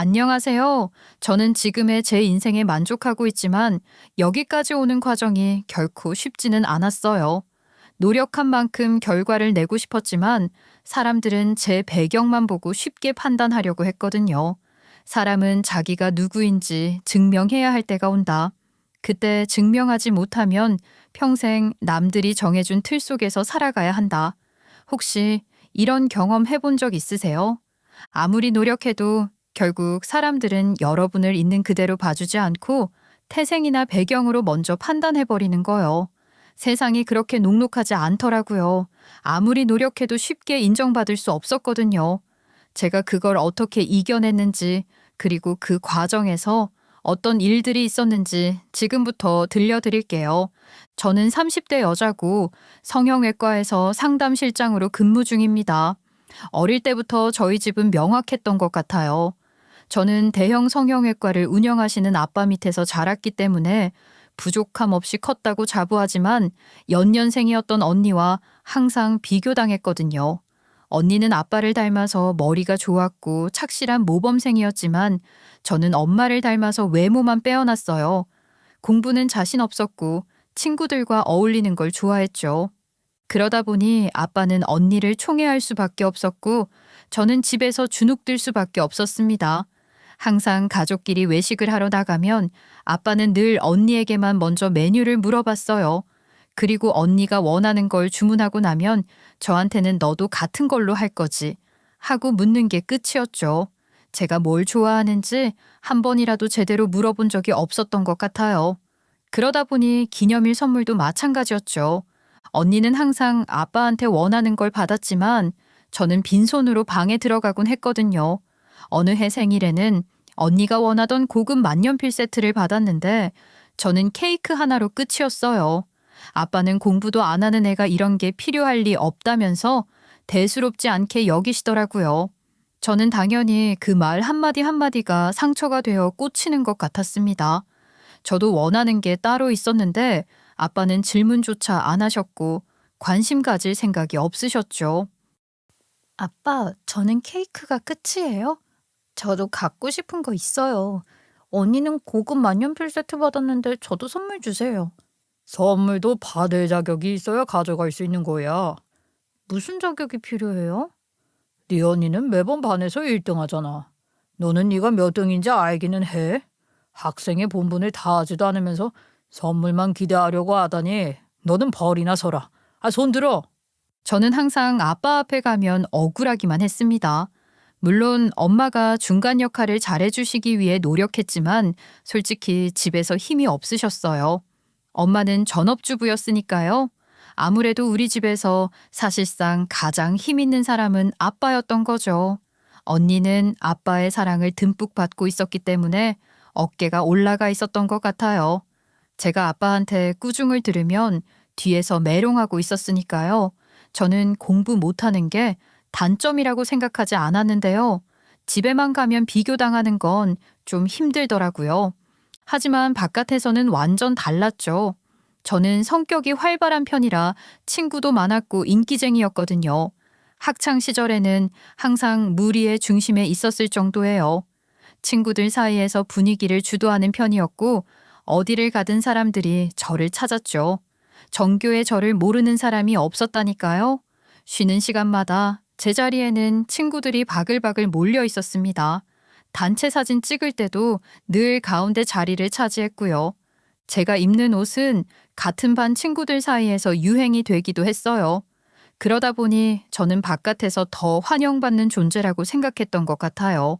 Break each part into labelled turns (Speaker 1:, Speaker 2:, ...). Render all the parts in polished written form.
Speaker 1: 안녕하세요. 저는 지금의 제 인생에 만족하고 있지만 여기까지 오는 과정이 결코 쉽지는 않았어요. 노력한 만큼 결과를 내고 싶었지만 사람들은 제 배경만 보고 쉽게 판단하려고 했거든요. 사람은 자기가 누구인지 증명해야 할 때가 온다. 그때 증명하지 못하면 평생 남들이 정해준 틀 속에서 살아가야 한다. 혹시 이런 경험 해본 적 있으세요? 아무리 노력해도 결국 사람들은 여러분을 있는 그대로 봐주지 않고 태생이나 배경으로 먼저 판단해버리는 거요. 세상이 그렇게 녹록하지 않더라고요. 아무리 노력해도 쉽게 인정받을 수 없었거든요. 제가 그걸 어떻게 이겨냈는지, 그리고 그 과정에서 어떤 일들이 있었는지 지금부터 들려드릴게요. 저는 30대 여자고 성형외과에서 상담실장으로 근무 중입니다. 어릴 때부터 저희 집은 명확했던 것 같아요. 저는 대형 성형외과를 운영하시는 아빠 밑에서 자랐기 때문에 부족함 없이 컸다고 자부하지만 연년생이었던 언니와 항상 비교당했거든요. 언니는 아빠를 닮아서 머리가 좋았고 착실한 모범생이었지만 저는 엄마를 닮아서 외모만 빼어났어요. 공부는 자신 없었고 친구들과 어울리는 걸 좋아했죠. 그러다 보니 아빠는 언니를 총애할 수밖에 없었고 저는 집에서 주눅들 수밖에 없었습니다. 항상 가족끼리 외식을 하러 나가면 아빠는 늘 언니에게만 먼저 메뉴를 물어봤어요. 그리고 언니가 원하는 걸 주문하고 나면 저한테는 너도 같은 걸로 할 거지 하고 묻는 게 끝이었죠. 제가 뭘 좋아하는지 한 번이라도 제대로 물어본 적이 없었던 것 같아요. 그러다 보니 기념일 선물도 마찬가지였죠. 언니는 항상 아빠한테 원하는 걸 받았지만 저는 빈손으로 방에 들어가곤 했거든요. 어느 해 생일에는 언니가 원하던 고급 만년필 세트를 받았는데 저는 케이크 하나로 끝이었어요. 아빠는 공부도 안 하는 애가 이런 게 필요할 리 없다면서 대수롭지 않게 여기시더라고요. 저는 당연히 그 말 한마디 한마디가 상처가 되어 꽂히는 것 같았습니다. 저도 원하는 게 따로 있었는데 아빠는 질문조차 안 하셨고 관심 가질 생각이 없으셨죠. 아빠, 저는 케이크가 끝이에요? 저도 갖고 싶은 거 있어요. 언니는 고급 만년필 세트 받았는데 저도 선물 주세요. 선물도 받을 자격이 있어야 가져갈 수 있는 거야. 무슨 자격이 필요해요? 네 언니는 매번 반에서 1등 하잖아. 너는 네가 몇 등인지 알기는 해? 학생의 본분을 다하지도 않으면서 선물만 기대하려고 하다니 너는 벌이나 서라. 손 들어. 저는 항상 아빠 앞에 가면 억울하기만 했습니다. 물론 엄마가 중간 역할을 잘해주시기 위해 노력했지만 솔직히 집에서 힘이 없으셨어요. 엄마는 전업주부였으니까요. 아무래도 우리 집에서 사실상 가장 힘 있는 사람은 아빠였던 거죠. 언니는 아빠의 사랑을 듬뿍 받고 있었기 때문에 어깨가 올라가 있었던 것 같아요. 제가 아빠한테 꾸중을 들으면 뒤에서 메롱하고 있었으니까요. 저는 공부 못하는 게 단점이라고 생각하지 않았는데요. 집에만 가면 비교당하는 건 좀 힘들더라고요. 하지만 바깥에서는 완전 달랐죠. 저는 성격이 활발한 편이라 친구도 많았고 인기쟁이였거든요. 학창 시절에는 항상 무리의 중심에 있었을 정도예요. 친구들 사이에서 분위기를 주도하는 편이었고 어디를 가든 사람들이 저를 찾았죠. 정교의 저를 모르는 사람이 없었다니까요. 쉬는 시간마다 제 자리에는 친구들이 바글바글 몰려 있었습니다. 단체 사진 찍을 때도 늘 가운데 자리를 차지했고요. 제가 입는 옷은 같은 반 친구들 사이에서 유행이 되기도 했어요. 그러다 보니 저는 바깥에서 더 환영받는 존재라고 생각했던 것 같아요.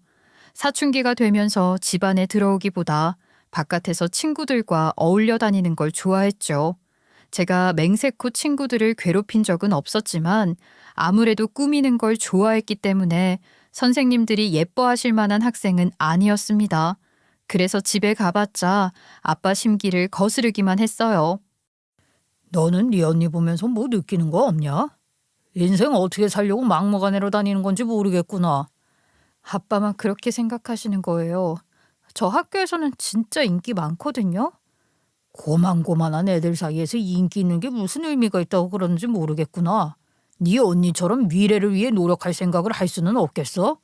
Speaker 1: 사춘기가 되면서 집안에 들어오기보다 바깥에서 친구들과 어울려 다니는 걸 좋아했죠. 제가 맹세코 친구들을 괴롭힌 적은 없었지만 아무래도 꾸미는 걸 좋아했기 때문에 선생님들이 예뻐하실 만한 학생은 아니었습니다. 그래서 집에 가봤자 아빠 심기를 거스르기만 했어요. 너는 네 언니 보면서 뭐 느끼는 거 없냐? 인생 어떻게 살려고 막무가내로 다니는 건지 모르겠구나. 아빠만 그렇게 생각하시는 거예요. 저 학교에서는 진짜 인기 많거든요. 고만고만한 애들 사이에서 인기 있는 게 무슨 의미가 있다고 그러는지 모르겠구나. 네 언니처럼 미래를 위해 노력할 생각을 할 수는 없겠어?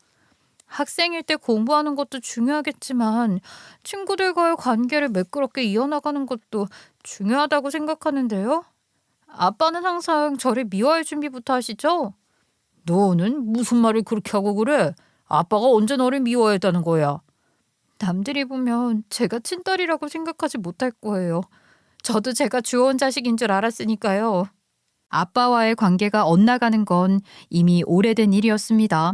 Speaker 1: 학생일 때 공부하는 것도 중요하겠지만 친구들과의 관계를 매끄럽게 이어나가는 것도 중요하다고 생각하는데요. 아빠는 항상 저를 미워할 준비부터 하시죠? 너는 무슨 말을 그렇게 하고 그래? 아빠가 언제 너를 미워했다는 거야? 남들이 보면 제가 친딸이라고 생각하지 못할 거예요. 저도 제가 주워온 자식인 줄 알았으니까요. 아빠와의 관계가 엇나가는 건 이미 오래된 일이었습니다.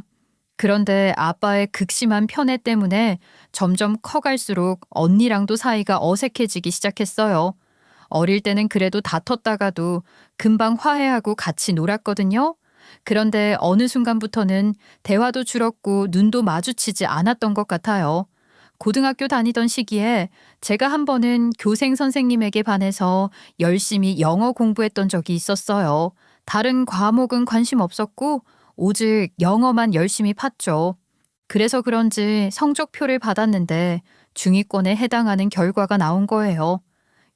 Speaker 1: 그런데 아빠의 극심한 편애 때문에 점점 커갈수록 언니랑도 사이가 어색해지기 시작했어요. 어릴 때는 그래도 다퉜다가도 금방 화해하고 같이 놀았거든요. 그런데 어느 순간부터는 대화도 줄었고 눈도 마주치지 않았던 것 같아요. 고등학교 다니던 시기에 제가 한 번은 교생 선생님에게 반해서 열심히 영어 공부했던 적이 있었어요. 다른 과목은 관심 없었고 오직 영어만 열심히 팠죠. 그래서 그런지 성적표를 받았는데 중위권에 해당하는 결과가 나온 거예요.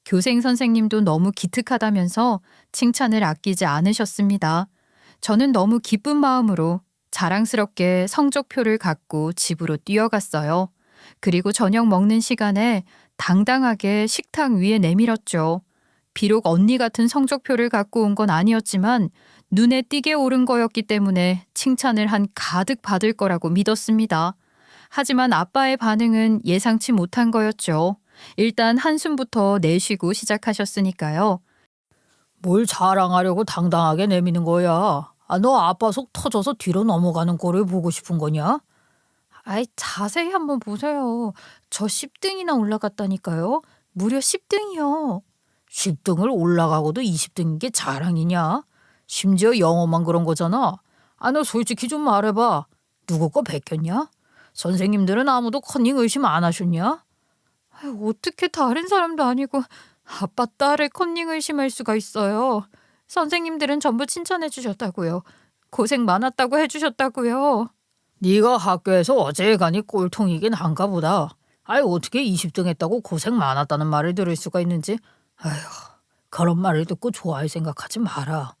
Speaker 1: 교생 선생님도 너무 기특하다면서 칭찬을 아끼지 않으셨습니다. 저는 너무 기쁜 마음으로 자랑스럽게 성적표를 갖고 집으로 뛰어갔어요. 그리고 저녁 먹는 시간에 당당하게 식탁 위에 내밀었죠. 비록 언니 같은 성적표를 갖고 온 건 아니었지만 눈에 띄게 오른 거였기 때문에 칭찬을 한 가득 받을 거라고 믿었습니다. 하지만 아빠의 반응은 예상치 못한 거였죠. 일단 한숨부터 내쉬고 시작하셨으니까요. 뭘 자랑하려고 당당하게 내미는 거야? 너 아빠 속 터져서 뒤로 넘어가는 꼴을 보고 싶은 거냐? 아이, 자세히 한번 보세요. 저 10등이나 올라갔다니까요. 무려 10등이요. 10등을 올라가고도 20등인 게 자랑이냐? 심지어 영어만 그런 거잖아. 너 솔직히 좀 말해봐. 누구 거 베꼈냐? 선생님들은 아무도 컨닝 의심 안 하셨냐? 어떻게 다른 사람도 아니고 아빠 딸을 컨닝 의심할 수가 있어요. 선생님들은 전부 칭찬해 주셨다고요. 고생 많았다고 해주셨다고요. 네가 학교에서 어제간히 꼴통이긴 한가 보다. 어떻게 20등 했다고 고생 많았다는 말을 들을 수가 있는지. 그런 말을 듣고 좋아할 생각하지 마라.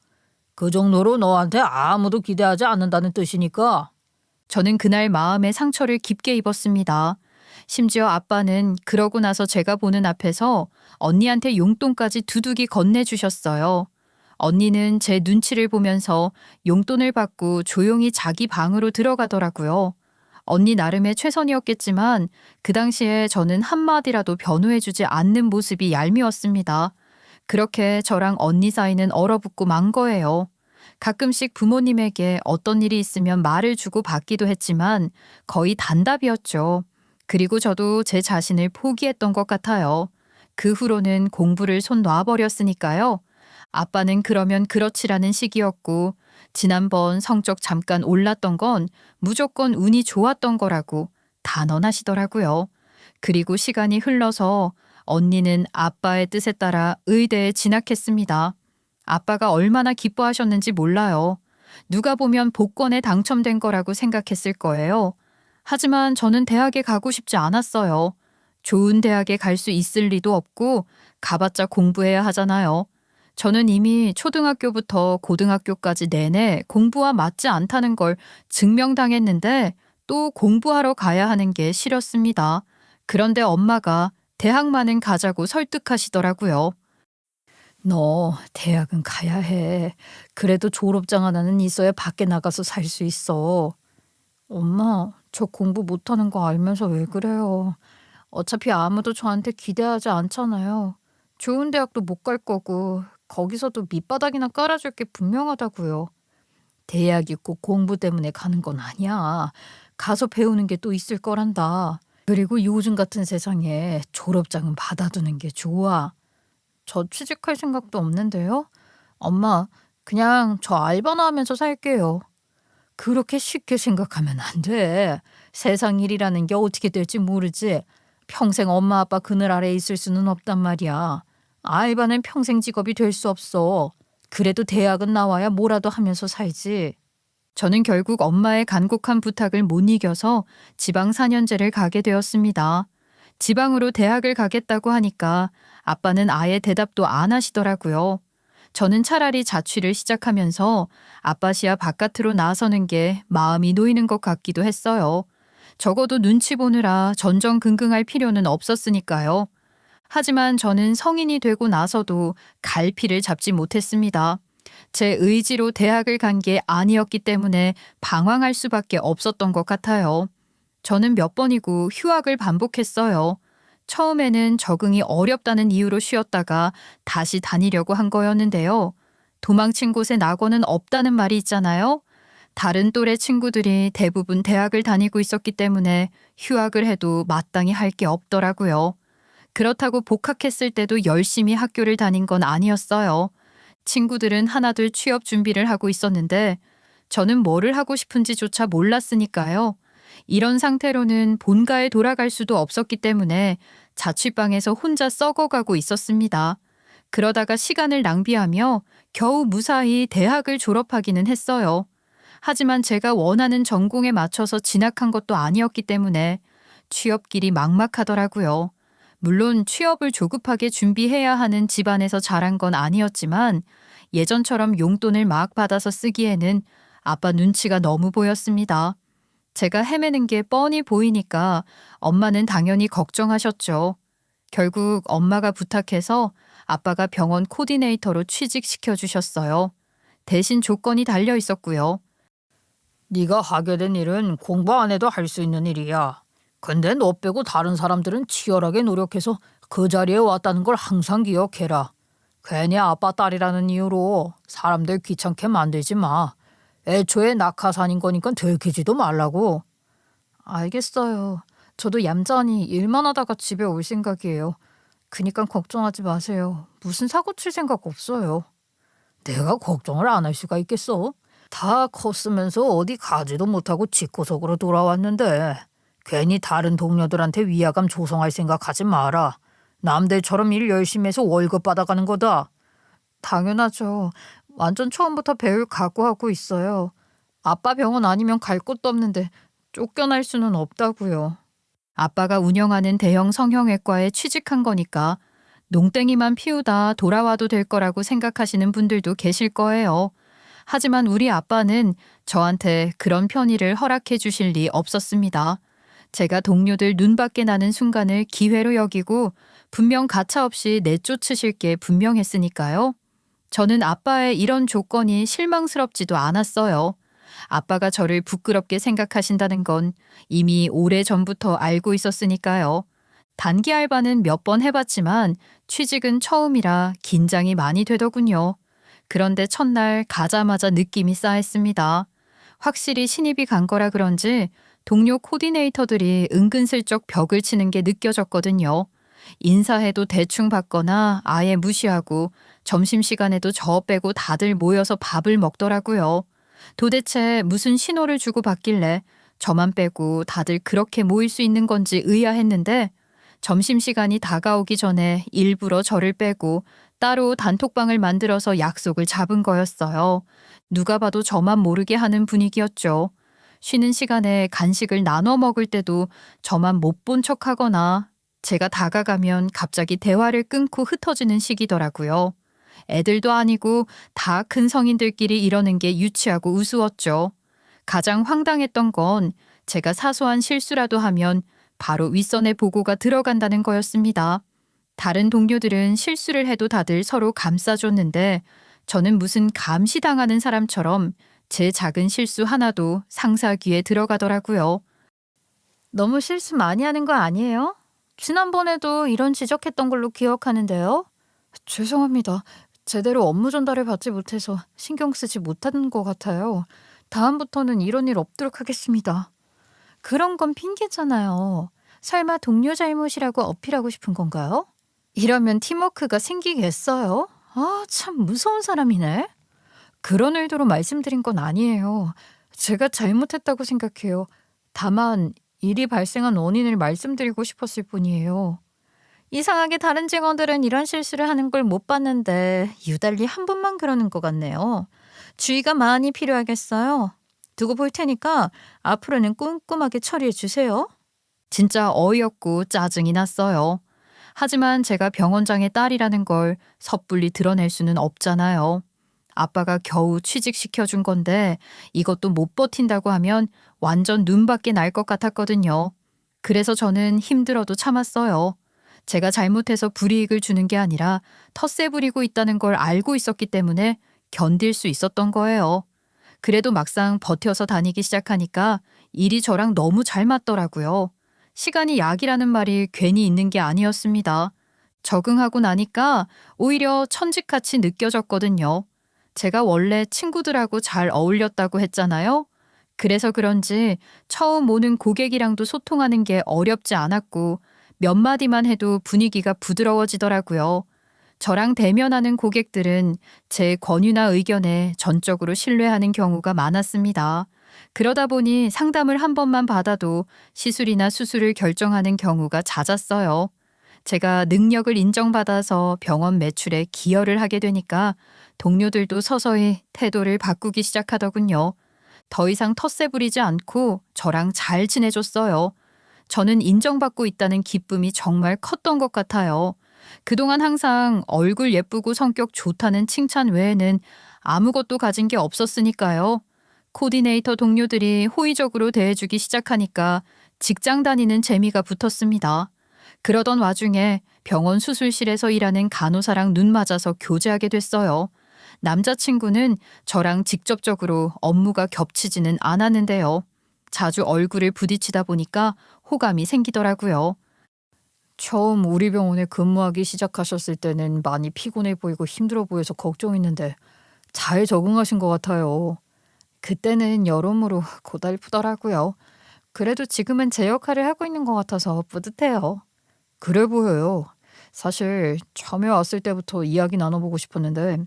Speaker 1: 그 정도로 너한테 아무도 기대하지 않는다는 뜻이니까. 저는 그날 마음의 상처를 깊게 입었습니다. 심지어 아빠는 그러고 나서 제가 보는 앞에서 언니한테 용돈까지 두둑이 건네주셨어요. 언니는 제 눈치를 보면서 용돈을 받고 조용히 자기 방으로 들어가더라고요. 언니 나름의 최선이었겠지만 그 당시에 저는 한마디라도 변호해주지 않는 모습이 얄미웠습니다. 그렇게 저랑 언니 사이는 얼어붙고 만 거예요. 가끔씩 부모님에게 어떤 일이 있으면 말을 주고 받기도 했지만 거의 단답이었죠. 그리고 저도 제 자신을 포기했던 것 같아요. 그 후로는 공부를 손 놔버렸으니까요. 아빠는 그러면 그렇지라는 식이었고 지난번 성적 잠깐 올랐던 건 무조건 운이 좋았던 거라고 단언하시더라고요. 그리고 시간이 흘러서 언니는 아빠의 뜻에 따라 의대에 진학했습니다. 아빠가 얼마나 기뻐하셨는지 몰라요. 누가 보면 복권에 당첨된 거라고 생각했을 거예요. 하지만 저는 대학에 가고 싶지 않았어요. 좋은 대학에 갈 수 있을 리도 없고 가봤자 공부해야 하잖아요. 저는 이미 초등학교부터 고등학교까지 내내 공부와 맞지 않다는 걸 증명당했는데 또 공부하러 가야 하는 게 싫었습니다. 그런데 엄마가 대학만은 가자고 설득하시더라고요. 너 대학은 가야 해. 그래도 졸업장 하나는 있어야 밖에 나가서 살 수 있어. 엄마, 저 공부 못하는 거 알면서 왜 그래요? 어차피 아무도 저한테 기대하지 않잖아요. 좋은 대학도 못 갈 거고 거기서도 밑바닥이나 깔아줄 게 분명하다고요. 대학이 꼭 공부 때문에 가는 건 아니야. 가서 배우는 게 또 있을 거란다. 그리고 요즘 같은 세상에 졸업장은 받아두는 게 좋아. 저 취직할 생각도 없는데요. 엄마, 그냥 저 알바나 하면서 살게요. 그렇게 쉽게 생각하면 안 돼. 세상 일이라는 게 어떻게 될지 모르지. 평생 엄마 아빠 그늘 아래 있을 수는 없단 말이야. 알바는 평생 직업이 될 수 없어. 그래도 대학은 나와야 뭐라도 하면서 살지. 저는 결국 엄마의 간곡한 부탁을 못 이겨서 지방 4년제를 가게 되었습니다. 지방으로 대학을 가겠다고 하니까 아빠는 아예 대답도 안 하시더라고요. 저는 차라리 자취를 시작하면서 아빠 시야 바깥으로 나서는 게 마음이 놓이는 것 같기도 했어요. 적어도 눈치 보느라 전전긍긍할 필요는 없었으니까요. 하지만 저는 성인이 되고 나서도 갈피를 잡지 못했습니다. 제 의지로 대학을 간 게 아니었기 때문에 방황할 수밖에 없었던 것 같아요. 저는 몇 번이고 휴학을 반복했어요. 처음에는 적응이 어렵다는 이유로 쉬었다가 다시 다니려고 한 거였는데요. 도망친 곳에 낙원은 없다는 말이 있잖아요. 다른 또래 친구들이 대부분 대학을 다니고 있었기 때문에 휴학을 해도 마땅히 할 게 없더라고요. 그렇다고 복학했을 때도 열심히 학교를 다닌 건 아니었어요. 친구들은 하나둘 취업 준비를 하고 있었는데 저는 뭐를 하고 싶은지조차 몰랐으니까요. 이런 상태로는 본가에 돌아갈 수도 없었기 때문에 자취방에서 혼자 썩어가고 있었습니다. 그러다가 시간을 낭비하며 겨우 무사히 대학을 졸업하기는 했어요. 하지만 제가 원하는 전공에 맞춰서 진학한 것도 아니었기 때문에 취업길이 막막하더라고요. 물론 취업을 조급하게 준비해야 하는 집안에서 자란 건 아니었지만 예전처럼 용돈을 막 받아서 쓰기에는 아빠 눈치가 너무 보였습니다. 제가 헤매는 게 뻔히 보이니까 엄마는 당연히 걱정하셨죠. 결국 엄마가 부탁해서 아빠가 병원 코디네이터로 취직시켜 주셨어요. 대신 조건이 달려 있었고요.
Speaker 2: 네가 하게 된 일은 공부 안 해도 할 수 있는 일이야. 근데 너 빼고 다른 사람들은 치열하게 노력해서 그 자리에 왔다는 걸 항상 기억해라. 괜히 아빠 딸이라는 이유로 사람들 귀찮게 만들지 마. 애초에 낙하산인 거니까 들키지도 말라고.
Speaker 1: 알겠어요. 저도 얌전히 일만 하다가 집에 올 생각이에요. 그니까 걱정하지 마세요. 무슨 사고 칠 생각 없어요.
Speaker 2: 내가 걱정을 안 할 수가 있겠어? 다 컸으면서 어디 가지도 못하고 집구석으로 돌아왔는데 괜히 다른 동료들한테 위화감 조성할 생각하지 마라. 남들처럼 일 열심히 해서 월급 받아가는 거다.
Speaker 1: 당연하죠. 완전 처음부터 배울 각오하고 있어요. 아빠 병원 아니면 갈 곳도 없는데 쫓겨날 수는 없다고요. 아빠가 운영하는 대형 성형외과에 취직한 거니까 농땡이만 피우다 돌아와도 될 거라고 생각하시는 분들도 계실 거예요. 하지만 우리 아빠는 저한테 그런 편의를 허락해 주실 리 없었습니다. 제가 동료들 눈밖에 나는 순간을 기회로 여기고 분명 가차없이 내쫓으실 게 분명했으니까요. 저는 아빠의 이런 조건이 실망스럽지도 않았어요. 아빠가 저를 부끄럽게 생각하신다는 건 이미 오래전부터 알고 있었으니까요. 단기 알바는 몇 번 해봤지만 취직은 처음이라 긴장이 많이 되더군요. 그런데 첫날 가자마자 느낌이 싸했습니다. 확실히 신입이 간 거라 그런지 동료 코디네이터들이 은근슬쩍 벽을 치는 게 느껴졌거든요. 인사해도 대충 받거나 아예 무시하고 점심시간에도 저 빼고 다들 모여서 밥을 먹더라고요. 도대체 무슨 신호를 주고 받길래 저만 빼고 다들 그렇게 모일 수 있는 건지 의아했는데 점심시간이 다가오기 전에 일부러 저를 빼고 따로 단톡방을 만들어서 약속을 잡은 거였어요. 누가 봐도 저만 모르게 하는 분위기였죠. 쉬는 시간에 간식을 나눠 먹을 때도 저만 못 본 척하거나 제가 다가가면 갑자기 대화를 끊고 흩어지는 시기더라고요. 애들도 아니고 다 큰 성인들끼리 이러는 게 유치하고 우스웠죠. 가장 황당했던 건 제가 사소한 실수라도 하면 바로 윗선에 보고가 들어간다는 거였습니다. 다른 동료들은 실수를 해도 다들 서로 감싸줬는데 저는 무슨 감시당하는 사람처럼 제 작은 실수 하나도 상사 귀에 들어가더라고요. 너무 실수 많이 하는 거 아니에요? 지난번에도 이런 지적했던 걸로 기억하는데요. 죄송합니다. 제대로 업무 전달을 받지 못해서 신경 쓰지 못한 것 같아요. 다음부터는 이런 일 없도록 하겠습니다. 그런 건 핑계잖아요. 설마 동료 잘못이라고 어필하고 싶은 건가요? 이러면 팀워크가 생기겠어요? 아, 참 무서운 사람이네. 그런 의도로 말씀드린 건 아니에요. 제가 잘못했다고 생각해요. 다만 일이 발생한 원인을 말씀드리고 싶었을 뿐이에요. 이상하게 다른 직원들은 이런 실수를 하는 걸 못 봤는데 유달리 한 분만 그러는 것 같네요. 주의가 많이 필요하겠어요. 두고 볼 테니까 앞으로는 꼼꼼하게 처리해 주세요. 진짜 어이없고 짜증이 났어요. 하지만 제가 병원장의 딸이라는 걸 섣불리 드러낼 수는 없잖아요. 아빠가 겨우 취직시켜준 건데 이것도 못 버틴다고 하면 완전 눈밖에 날 것 같았거든요. 그래서 저는 힘들어도 참았어요. 제가 잘못해서 불이익을 주는 게 아니라 텃세 부리고 있다는 걸 알고 있었기 때문에 견딜 수 있었던 거예요. 그래도 막상 버텨서 다니기 시작하니까 일이 저랑 너무 잘 맞더라고요. 시간이 약이라는 말이 괜히 있는 게 아니었습니다. 적응하고 나니까 오히려 천직같이 느껴졌거든요. 제가 원래 친구들하고 잘 어울렸다고 했잖아요. 그래서 그런지 처음 오는 고객이랑도 소통하는 게 어렵지 않았고 몇 마디만 해도 분위기가 부드러워지더라고요. 저랑 대면하는 고객들은 제 권유나 의견에 전적으로 신뢰하는 경우가 많았습니다. 그러다 보니 상담을 한 번만 받아도 시술이나 수술을 결정하는 경우가 잦았어요. 제가 능력을 인정받아서 병원 매출에 기여를 하게 되니까 동료들도 서서히 태도를 바꾸기 시작하더군요. 더 이상 텃세 부리지 않고 저랑 잘 지내줬어요. 저는 인정받고 있다는 기쁨이 정말 컸던 것 같아요. 그동안 항상 얼굴 예쁘고 성격 좋다는 칭찬 외에는 아무것도 가진 게 없었으니까요. 코디네이터 동료들이 호의적으로 대해주기 시작하니까 직장 다니는 재미가 붙었습니다. 그러던 와중에 병원 수술실에서 일하는 간호사랑 눈 맞아서 교제하게 됐어요. 남자친구는 저랑 직접적으로 업무가 겹치지는 않았는데요. 자주 얼굴을 부딪히다 보니까 호감이 생기더라고요.
Speaker 2: 처음 우리 병원에 근무하기 시작하셨을 때는 많이 피곤해 보이고 힘들어 보여서 걱정했는데 잘 적응하신 것 같아요.
Speaker 1: 그때는 여러모로 고달프더라고요. 그래도 지금은 제 역할을 하고 있는 것 같아서 뿌듯해요.
Speaker 2: 그래 보여요. 사실 처음에 왔을 때부터 이야기 나눠보고 싶었는데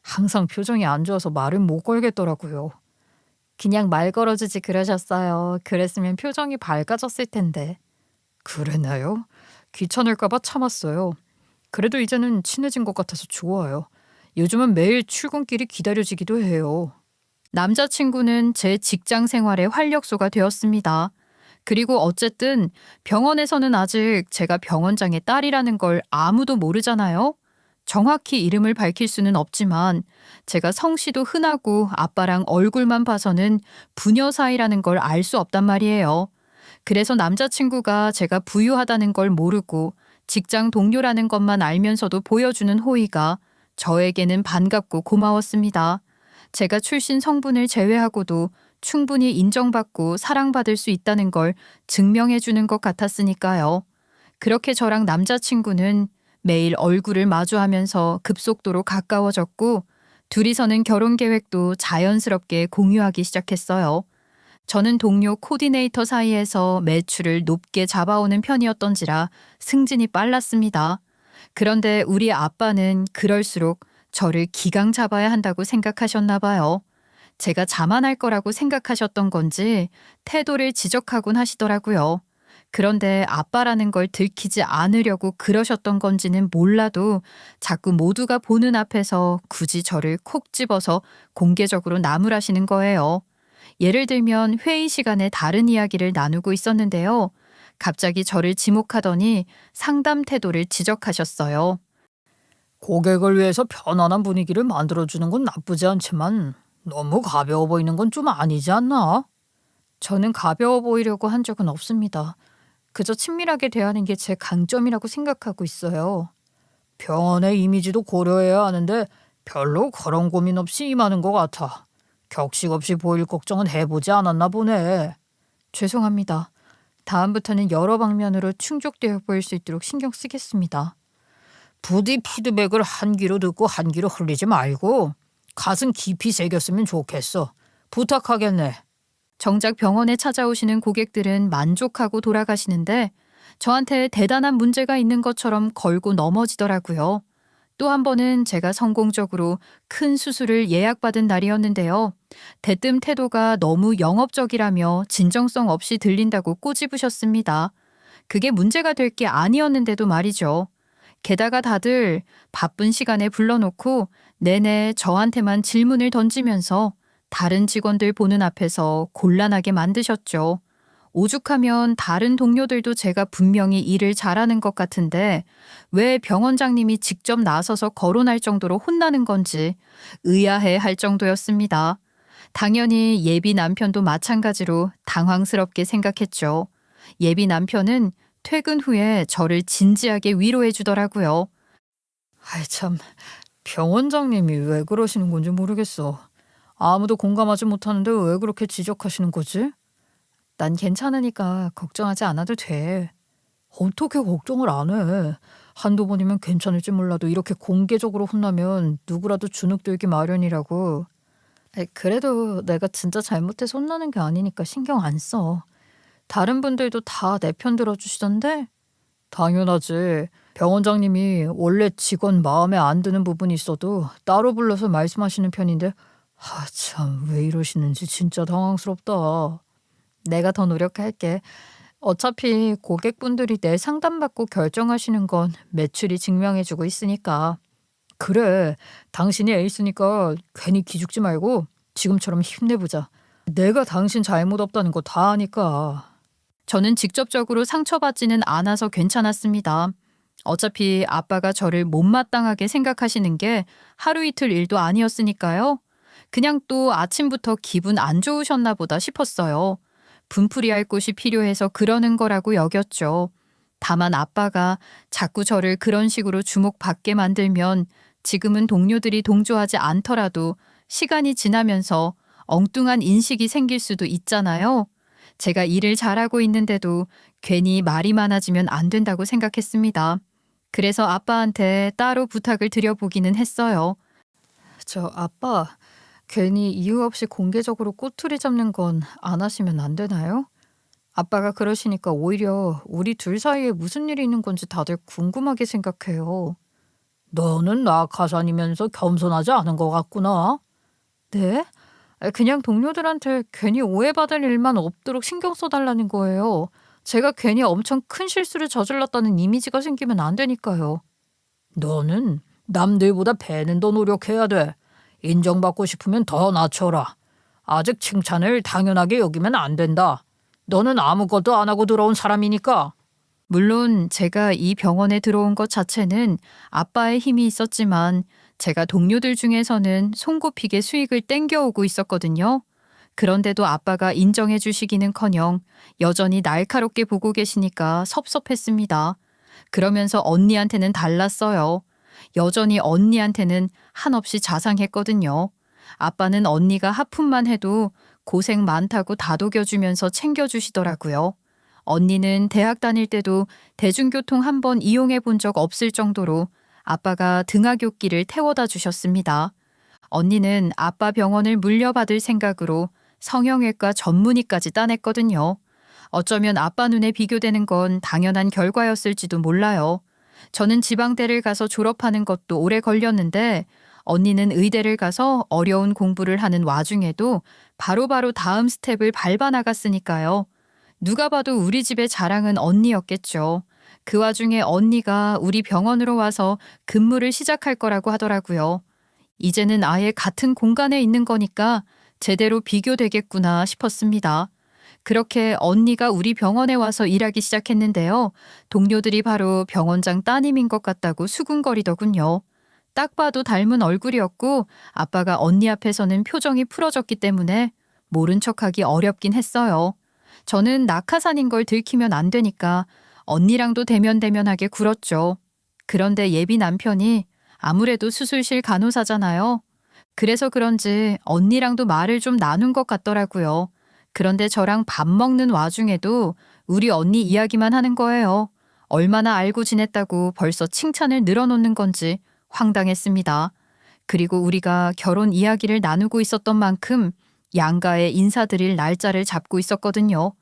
Speaker 2: 항상 표정이 안 좋아서 말은 못 걸겠더라고요.
Speaker 1: 그냥 말 걸어주지 그러셨어요. 그랬으면 표정이 밝아졌을 텐데.
Speaker 2: 그랬나요? 귀찮을까 봐 참았어요. 그래도 이제는 친해진 것 같아서 좋아요. 요즘은 매일 출근길이 기다려지기도 해요.
Speaker 1: 남자친구는 제 직장 생활의 활력소가 되었습니다. 그리고 어쨌든 병원에서는 아직 제가 병원장의 딸이라는 걸 아무도 모르잖아요. 정확히 이름을 밝힐 수는 없지만 제가 성씨도 흔하고 아빠랑 얼굴만 봐서는 부녀 사이라는 걸 알 수 없단 말이에요. 그래서 남자친구가 제가 부유하다는 걸 모르고 직장 동료라는 것만 알면서도 보여주는 호의가 저에게는 반갑고 고마웠습니다. 제가 출신 성분을 제외하고도 충분히 인정받고 사랑받을 수 있다는 걸 증명해 주는 것 같았으니까요. 그렇게 저랑 남자친구는 매일 얼굴을 마주하면서 급속도로 가까워졌고 둘이서는 결혼 계획도 자연스럽게 공유하기 시작했어요. 저는 동료 코디네이터 사이에서 매출을 높게 잡아오는 편이었던지라 승진이 빨랐습니다. 그런데 우리 아빠는 그럴수록 저를 기강 잡아야 한다고 생각하셨나 봐요. 제가 자만할 거라고 생각하셨던 건지 태도를 지적하곤 하시더라고요. 그런데 아빠라는 걸 들키지 않으려고 그러셨던 건지는 몰라도 자꾸 모두가 보는 앞에서 굳이 저를 콕 집어서 공개적으로 나무라시는 거예요. 예를 들면 회의 시간에 다른 이야기를 나누고 있었는데요. 갑자기 저를 지목하더니 상담 태도를 지적하셨어요.
Speaker 2: 고객을 위해서 편안한 분위기를 만들어주는 건 나쁘지 않지만 너무 가벼워 보이는 건 좀 아니지 않나?
Speaker 1: 저는 가벼워 보이려고 한 적은 없습니다. 그저 친밀하게 대하는 게 제 강점이라고 생각하고 있어요.
Speaker 2: 병원의 이미지도 고려해야 하는데 별로 그런 고민 없이 임하는 것 같아. 격식 없이 보일 걱정은 해보지 않았나 보네.
Speaker 1: 죄송합니다. 다음부터는 여러 방면으로 충족되어 보일 수 있도록 신경 쓰겠습니다.
Speaker 2: 부디 피드백을 한 귀로 듣고 한 귀로 흘리지 말고 가슴 깊이 새겼으면 좋겠어. 부탁하겠네.
Speaker 1: 정작 병원에 찾아오시는 고객들은 만족하고 돌아가시는데 저한테 대단한 문제가 있는 것처럼 걸고 넘어지더라고요. 또 한 번은 제가 성공적으로 큰 수술을 예약받은 날이었는데요. 대뜸 태도가 너무 영업적이라며 진정성 없이 들린다고 꼬집으셨습니다. 그게 문제가 될 게 아니었는데도 말이죠. 게다가 다들 바쁜 시간에 불러놓고 내내 저한테만 질문을 던지면서 다른 직원들 보는 앞에서 곤란하게 만드셨죠. 오죽하면 다른 동료들도 제가 분명히 일을 잘하는 것 같은데 왜 병원장님이 직접 나서서 거론할 정도로 혼나는 건지 의아해 할 정도였습니다. 당연히 예비 남편도 마찬가지로 당황스럽게 생각했죠. 예비 남편은 퇴근 후에 저를 진지하게 위로해 주더라고요.
Speaker 2: 아이 참, 병원장님이 왜 그러시는 건지 모르겠어. 아무도 공감하지 못하는데 왜 그렇게 지적하시는 거지?
Speaker 1: 난 괜찮으니까 걱정하지 않아도 돼.
Speaker 2: 어떻게 걱정을 안 해? 한두 번이면 괜찮을지 몰라도 이렇게 공개적으로 혼나면 누구라도 주눅 들기 마련이라고.
Speaker 1: 그래도 내가 진짜 잘못해서 혼나는 게 아니니까 신경 안 써. 다른 분들도 다 내 편 들어주시던데?
Speaker 2: 당연하지. 병원장님이 원래 직원 마음에 안 드는 부분이 있어도 따로 불러서 말씀하시는 편인데 참 왜 이러시는지 진짜 당황스럽다.
Speaker 1: 내가 더 노력할게. 어차피 고객분들이 내 상담받고 결정하시는 건 매출이 증명해주고 있으니까.
Speaker 2: 그래, 당신이 에이스니까 괜히 기죽지 말고 지금처럼 힘내보자. 내가 당신 잘못 없다는 거 다 아니까.
Speaker 1: 저는 직접적으로 상처받지는 않아서 괜찮았습니다. 어차피 아빠가 저를 못마땅하게 생각하시는 게 하루 이틀 일도 아니었으니까요. 그냥 또 아침부터 기분 안 좋으셨나 보다 싶었어요. 분풀이할 곳이 필요해서 그러는 거라고 여겼죠. 다만 아빠가 자꾸 저를 그런 식으로 주목받게 만들면 지금은 동료들이 동조하지 않더라도 시간이 지나면서 엉뚱한 인식이 생길 수도 있잖아요. 제가 일을 잘하고 있는데도 괜히 말이 많아지면 안 된다고 생각했습니다. 그래서 아빠한테 따로 부탁을 드려보기는 했어요.
Speaker 2: 저 아빠, 괜히 이유 없이 공개적으로 꼬투리 잡는 건 안 하시면 안 되나요? 아빠가 그러시니까 오히려 우리 둘 사이에 무슨 일이 있는 건지 다들 궁금하게 생각해요. 너는 낙하산이면서 겸손하지 않은 것 같구나. 네? 그냥 동료들한테 괜히 오해받을 일만 없도록 신경 써달라는 거예요. 제가 괜히 엄청 큰 실수를 저질렀다는 이미지가 생기면 안 되니까요. 너는 남들보다 배는 더 노력해야 돼. 인정받고 싶으면 더 낮춰라. 아직 칭찬을 당연하게 여기면 안 된다. 너는 아무것도 안 하고 들어온 사람이니까.
Speaker 1: 물론 제가 이 병원에 들어온 것 자체는 아빠의 힘이 있었지만 제가 동료들 중에서는 손꼽히게 수익을 땡겨오고 있었거든요. 그런데도 아빠가 인정해 주시기는커녕 여전히 날카롭게 보고 계시니까 섭섭했습니다. 그러면서 언니한테는 달랐어요. 여전히 언니한테는 한없이 자상했거든요. 아빠는 언니가 하품만 해도 고생 많다고 다독여주면서 챙겨주시더라고요. 언니는 대학 다닐 때도 대중교통 한 번 이용해 본 적 없을 정도로 아빠가 등하굣길을 태워다 주셨습니다. 언니는 아빠 병원을 물려받을 생각으로 성형외과 전문의까지 따냈거든요. 어쩌면 아빠 눈에 비교되는 건 당연한 결과였을지도 몰라요. 저는 지방대를 가서 졸업하는 것도 오래 걸렸는데 언니는 의대를 가서 어려운 공부를 하는 와중에도 바로바로 다음 스텝을 밟아 나갔으니까요. 누가 봐도 우리 집의 자랑은 언니였겠죠. 그 와중에 언니가 우리 병원으로 와서 근무를 시작할 거라고 하더라고요. 이제는 아예 같은 공간에 있는 거니까 제대로 비교되겠구나 싶었습니다. 그렇게 언니가 우리 병원에 와서 일하기 시작했는데요. 동료들이 바로 병원장 따님인 것 같다고 수군거리더군요. 딱 봐도 닮은 얼굴이었고 아빠가 언니 앞에서는 표정이 풀어졌기 때문에 모른 척하기 어렵긴 했어요. 저는 낙하산인 걸 들키면 안 되니까 언니랑도 대면대면하게 굴었죠. 그런데 예비 남편이 아무래도 수술실 간호사잖아요. 그래서 그런지 언니랑도 말을 좀 나눈 것 같더라고요. 그런데 저랑 밥 먹는 와중에도 우리 언니 이야기만 하는 거예요. 얼마나 알고 지냈다고 벌써 칭찬을 늘어놓는 건지 황당했습니다. 그리고 우리가 결혼 이야기를 나누고 있었던 만큼 양가에 인사드릴 날짜를 잡고 있었거든요.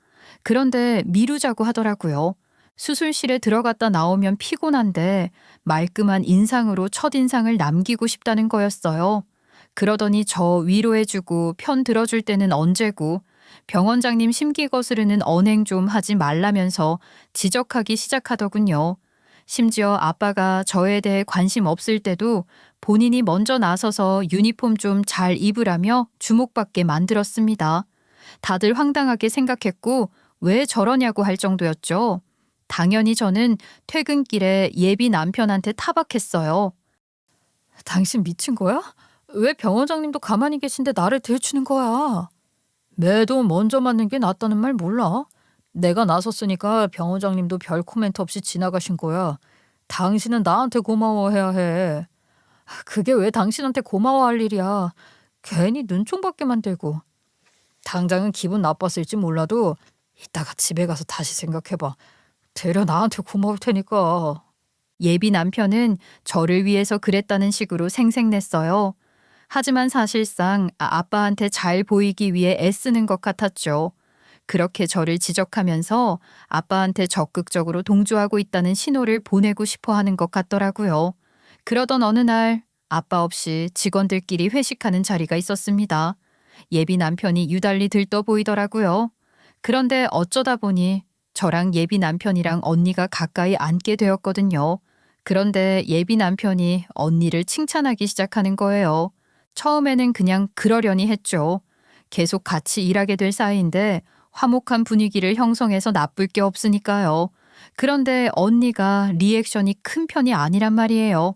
Speaker 1: 그런데 미루자고 하더라고요. 수술실에 들어갔다 나오면 피곤한데 말끔한 인상으로 첫인상을 남기고 싶다는 거였어요. 그러더니 저 위로해주고 편 들어줄 때는 언제고 병원장님 심기 거스르는 언행 좀 하지 말라면서 지적하기 시작하더군요. 심지어 아빠가 저에 대해 관심 없을 때도 본인이 먼저 나서서 유니폼 좀 잘 입으라며 주목받게 만들었습니다. 다들 황당하게 생각했고 왜 저러냐고 할 정도였죠. 당연히 저는 퇴근길에 예비 남편한테 타박했어요.
Speaker 2: 당신 미친 거야? 왜 병원장님도 가만히 계신데 나를 들추는 거야? 매도 먼저 맞는 게 낫다는 말 몰라? 내가 나섰으니까 병원장님도 별 코멘트 없이 지나가신 거야. 당신은 나한테 고마워해야 해. 그게 왜 당신한테 고마워할 일이야. 괜히 눈총받게 만들고. 당장은 기분 나빴을지 몰라도 이따가 집에 가서 다시 생각해봐. 되려 나한테 고마울 테니까.
Speaker 1: 예비 남편은 저를 위해서 그랬다는 식으로 생색냈어요. 하지만 사실상 아빠한테 잘 보이기 위해 애쓰는 것 같았죠. 그렇게 저를 지적하면서 아빠한테 적극적으로 동조하고 있다는 신호를 보내고 싶어 하는 것 같더라고요. 그러던 어느 날 아빠 없이 직원들끼리 회식하는 자리가 있었습니다. 예비 남편이 유달리 들떠 보이더라고요. 그런데 어쩌다 보니 저랑 예비 남편이랑 언니가 가까이 앉게 되었거든요. 그런데 예비 남편이 언니를 칭찬하기 시작하는 거예요. 처음에는 그냥 그러려니 했죠. 계속 같이 일하게 될 사이인데 화목한 분위기를 형성해서 나쁠 게 없으니까요. 그런데 언니가 리액션이 큰 편이 아니란 말이에요.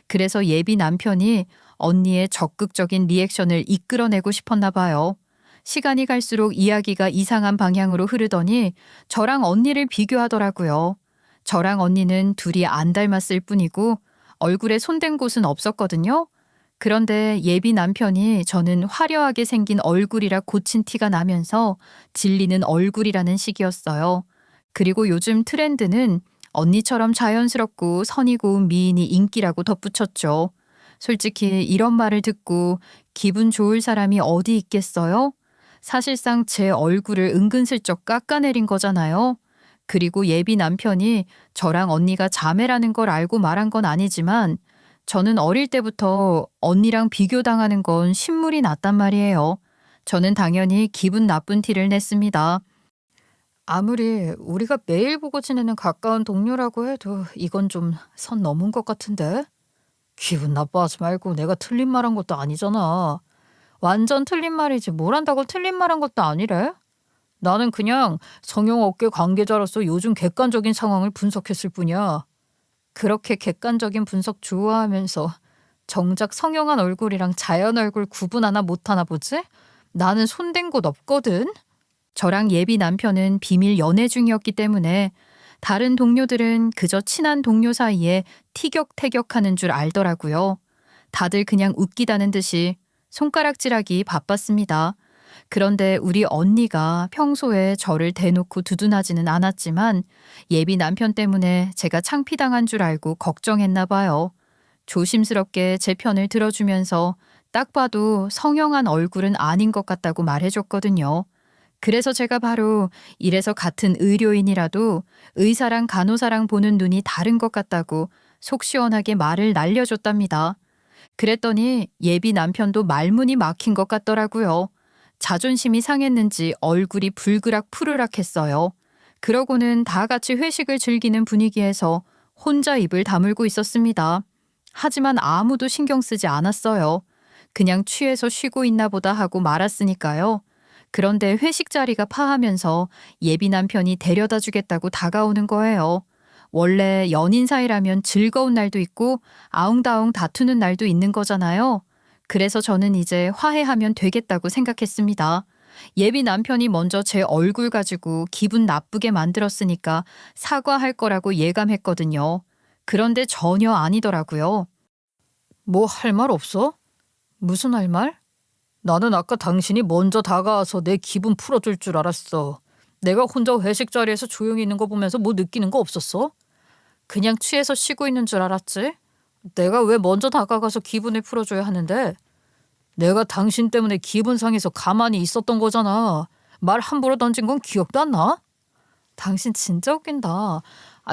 Speaker 1: 그래서 예비 남편이 언니의 적극적인 리액션을 이끌어내고 싶었나 봐요. 시간이 갈수록 이야기가 이상한 방향으로 흐르더니 저랑 언니를 비교하더라고요. 저랑 언니는 둘이 안 닮았을 뿐이고 얼굴에 손댄 곳은 없었거든요. 그런데 예비 남편이 저는 화려하게 생긴 얼굴이라 고친 티가 나면서 질리는 얼굴이라는 식이었어요. 그리고 요즘 트렌드는 언니처럼 자연스럽고 선이 고운 미인이 인기라고 덧붙였죠. 솔직히 이런 말을 듣고 기분 좋을 사람이 어디 있겠어요? 사실상 제 얼굴을 은근슬쩍 깎아내린 거잖아요. 그리고 예비 남편이 저랑 언니가 자매라는 걸 알고 말한 건 아니지만 저는 어릴 때부터 언니랑 비교당하는 건 신물이 났단 말이에요. 저는 당연히 기분 나쁜 티를 냈습니다.
Speaker 2: 아무리 우리가 매일 보고 지내는 가까운 동료라고 해도 이건 좀 선 넘은 것 같은데? 기분 나빠하지 말고 내가 틀린 말한 것도 아니잖아. 완전 틀린 말이지 뭘 한다고 틀린 말한 것도 아니래. 나는 그냥 성형업계 관계자로서 요즘 객관적인 상황을 분석했을 뿐이야. 그렇게 객관적인 분석 좋아하면서 정작 성형한 얼굴이랑 자연 얼굴 구분하나 못하나 보지? 나는 손댄 곳 없거든.
Speaker 1: 저랑 예비 남편은 비밀 연애 중이었기 때문에 다른 동료들은 그저 친한 동료 사이에 티격태격하는 줄 알더라고요. 다들 그냥 웃기다는 듯이 손가락질하기 바빴습니다. 그런데 우리 언니가 평소에 저를 대놓고 두둔하지는 않았지만 예비 남편 때문에 제가 창피당한 줄 알고 걱정했나 봐요. 조심스럽게 제 편을 들어주면서 딱 봐도 성형한 얼굴은 아닌 것 같다고 말해줬거든요. 그래서 제가 바로 이래서 같은 의료인이라도 의사랑 간호사랑 보는 눈이 다른 것 같다고 속 시원하게 말을 날려줬답니다. 그랬더니 예비 남편도 말문이 막힌 것 같더라고요. 자존심이 상했는지 얼굴이 불그락 푸르락 했어요. 그러고는 다 같이 회식을 즐기는 분위기에서 혼자 입을 다물고 있었습니다. 하지만 아무도 신경 쓰지 않았어요. 그냥 취해서 쉬고 있나 보다 하고 말았으니까요. 그런데 회식 자리가 파하면서 예비 남편이 데려다 주겠다고 다가오는 거예요. 원래 연인 사이라면 즐거운 날도 있고 아웅다웅 다투는 날도 있는 거잖아요. 그래서 저는 이제 화해하면 되겠다고 생각했습니다. 예비 남편이 먼저 제 얼굴 가지고 기분 나쁘게 만들었으니까 사과할 거라고 예감했거든요. 그런데 전혀 아니더라고요.
Speaker 2: 뭐 할 말 없어? 무슨 할 말? 나는 아까 당신이 먼저 다가와서 내 기분 풀어줄 줄 알았어. 내가 혼자 회식 자리에서 조용히 있는 거 보면서 뭐 느끼는 거 없었어? 그냥 취해서 쉬고 있는 줄 알았지? 내가 왜 먼저 다가가서 기분을 풀어줘야 하는데? 내가 당신 때문에 기분 상해서 가만히 있었던 거잖아. 말 함부로 던진 건 기억도 안 나? 당신 진짜 웃긴다.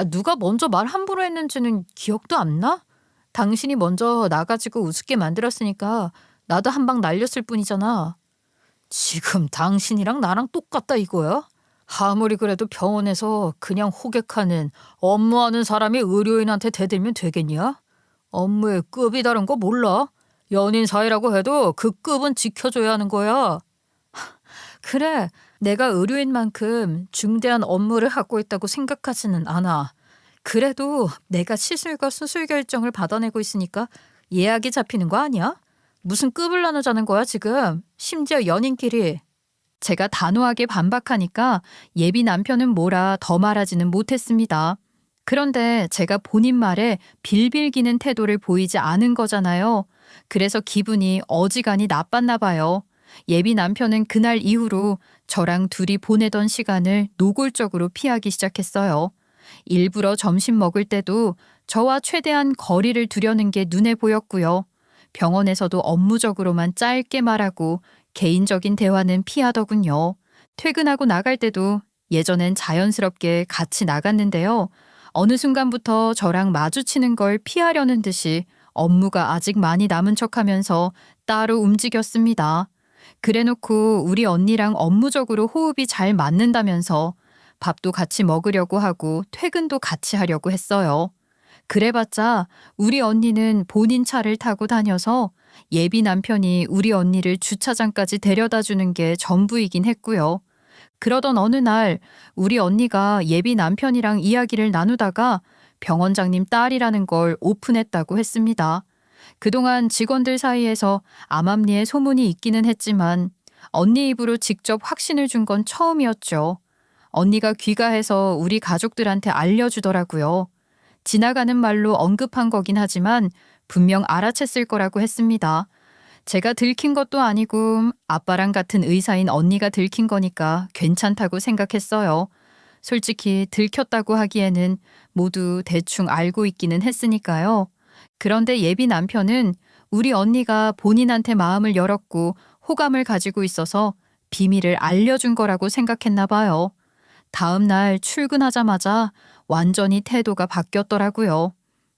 Speaker 2: 누가 먼저 말 함부로 했는지는 기억도 안 나? 당신이 먼저 나가지고 우습게 만들었으니까 나도 한 방 날렸을 뿐이잖아. 지금 당신이랑 나랑 똑같다 이거야? 아무리 그래도 병원에서 그냥 호객하는 업무하는 사람이 의료인한테 대들면 되겠냐? 업무의 급이 다른 거 몰라? 연인 사이라고 해도 그 급은 지켜줘야 하는 거야. 그래, 내가 의료인만큼 중대한 업무를 하고 있다고 생각하지는 않아. 그래도 내가 시술과 수술 결정을 받아내고 있으니까 예약이 잡히는 거 아니야? 무슨 급을 나누자는 거야 지금? 심지어 연인끼리.
Speaker 1: 제가 단호하게 반박하니까 예비 남편은 뭐라 더 말하지는 못했습니다. 그런데 제가 본인 말에 빌빌기는 태도를 보이지 않은 거잖아요. 그래서 기분이 어지간히 나빴나 봐요. 예비 남편은 그날 이후로 저랑 둘이 보내던 시간을 노골적으로 피하기 시작했어요. 일부러 점심 먹을 때도 저와 최대한 거리를 두려는 게 눈에 보였고요. 병원에서도 업무적으로만 짧게 말하고 개인적인 대화는 피하더군요. 퇴근하고 나갈 때도 예전엔 자연스럽게 같이 나갔는데요. 어느 순간부터 저랑 마주치는 걸 피하려는 듯이 업무가 아직 많이 남은 척하면서 따로 움직였습니다. 그래놓고 우리 언니랑 업무적으로 호흡이 잘 맞는다면서 밥도 같이 먹으려고 하고 퇴근도 같이 하려고 했어요. 그래봤자 우리 언니는 본인 차를 타고 다녀서 예비 남편이 우리 언니를 주차장까지 데려다 주는 게 전부이긴 했고요. 그러던 어느 날 우리 언니가 예비 남편이랑 이야기를 나누다가 병원장님 딸이라는 걸 오픈했다고 했습니다. 그동안 직원들 사이에서 암암리에 소문이 있기는 했지만 언니 입으로 직접 확신을 준 건 처음이었죠. 언니가 귀가해서 우리 가족들한테 알려주더라고요. 지나가는 말로 언급한 거긴 하지만 분명 알아챘을 거라고 했습니다. 제가 들킨 것도 아니고 아빠랑 같은 의사인 언니가 들킨 거니까 괜찮다고 생각했어요. 솔직히 들켰다고 하기에는 모두 대충 알고 있기는 했으니까요. 그런데 예비 남편은 우리 언니가 본인한테 마음을 열었고 호감을 가지고 있어서 비밀을 알려준 거라고 생각했나 봐요. 다음 날 출근하자마자 완전히 태도가 바뀌었더라고요.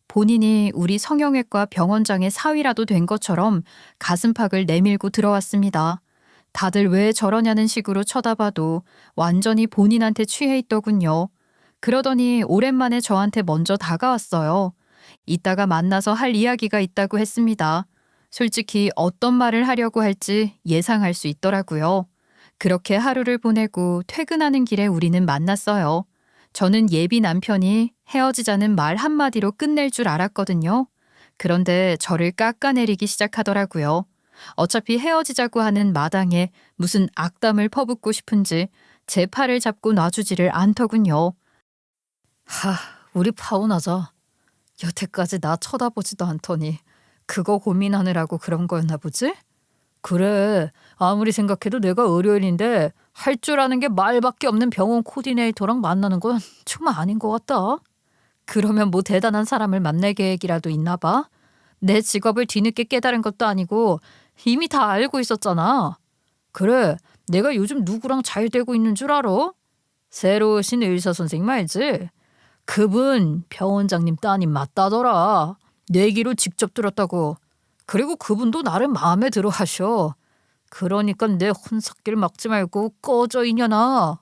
Speaker 1: 본인이 우리 성형외과 병원장의 사위라도 된 것처럼 가슴팍을 내밀고 들어왔습니다. 다들 왜 저러냐는 식으로 쳐다봐도 완전히 본인한테 취해 있더군요. 그러더니 오랜만에 저한테 먼저 다가왔어요. 이따가 만나서 할 이야기가 있다고 했습니다. 솔직히 어떤 말을 하려고 할지 예상할 수 있더라고요. 그렇게 하루를 보내고 퇴근하는 길에 우리는 만났어요. 저는 예비 남편이 헤어지자는 말 한마디로 끝낼 줄 알았거든요. 그런데 저를 깎아내리기 시작하더라고요. 어차피 헤어지자고 하는 마당에 무슨 악담을 퍼붓고 싶은지 제 팔을 잡고 놔주지를 않더군요.
Speaker 2: 우리 파혼하자. 여태까지 나 쳐다보지도 않더니 그거 고민하느라고 그런 거였나 보지? 그래, 아무리 생각해도 내가 의료인인데 할 줄 아는 게 말밖에 없는 병원 코디네이터랑 만나는 건 좀 아닌 것 같다. 그러면 뭐 대단한 사람을 만날 계획이라도 있나 봐? 내 직업을 뒤늦게 깨달은 것도 아니고 이미 다 알고 있었잖아. 그래, 내가 요즘 누구랑 잘 되고 있는 줄 알아? 새로 오신 의사 선생님 알지? 그분 병원장님 따님 맞다더라. 내기로 직접 들었다고. 그리고 그분도 나를 마음에 들어 하셔. 그러니까 내 혼삭길 막지 말고 꺼져 이년아.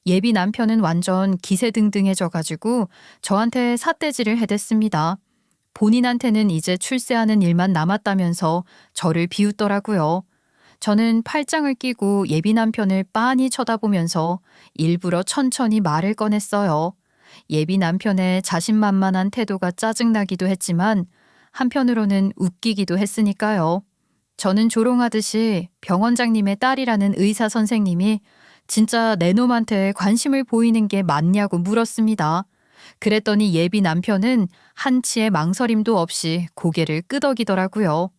Speaker 1: 예비 남편은 완전 기세등등해져가지고 저한테 삿대질을 해댔습니다. 본인한테는 이제 출세하는 일만 남았다면서 저를 비웃더라고요. 저는 팔짱을 끼고 예비 남편을 빤히 쳐다보면서 일부러 천천히 말을 꺼냈어요. 예비 남편의 자신만만한 태도가 짜증나기도 했지만 한편으로는 웃기기도 했으니까요. 저는 조롱하듯이 병원장님의 딸이라는 의사 선생님이 진짜 내 놈한테 관심을 보이는 게 맞냐고 물었습니다. 그랬더니 예비 남편은 한치의 망설임도 없이 고개를 끄덕이더라고요.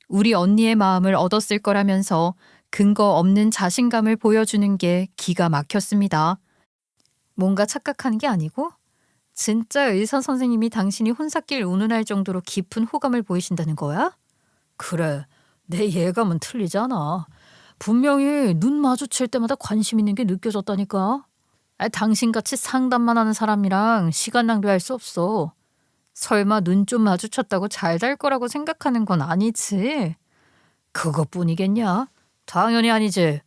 Speaker 1: 우리 언니의 마음을 얻었을 거라면서 근거 없는 자신감을 보여주는 게 기가 막혔습니다. 뭔가 착각하는 게 아니고 진짜 의사 선생님이 당신이 혼삿길 운운할 정도로 깊은 호감을 보이신다는 거야? 그래, 내 예감은 틀리지 않아. 분명히 눈 마주칠 때마다 관심 있는 게 느껴졌다니까. 당신같이 상담만 하는 사람이랑 시간 낭비할 수 없어. 설마 눈 좀 마주쳤다고 잘 될 거라고 생각하는 건 아니지. 그것뿐이겠냐? 당연히 아니지.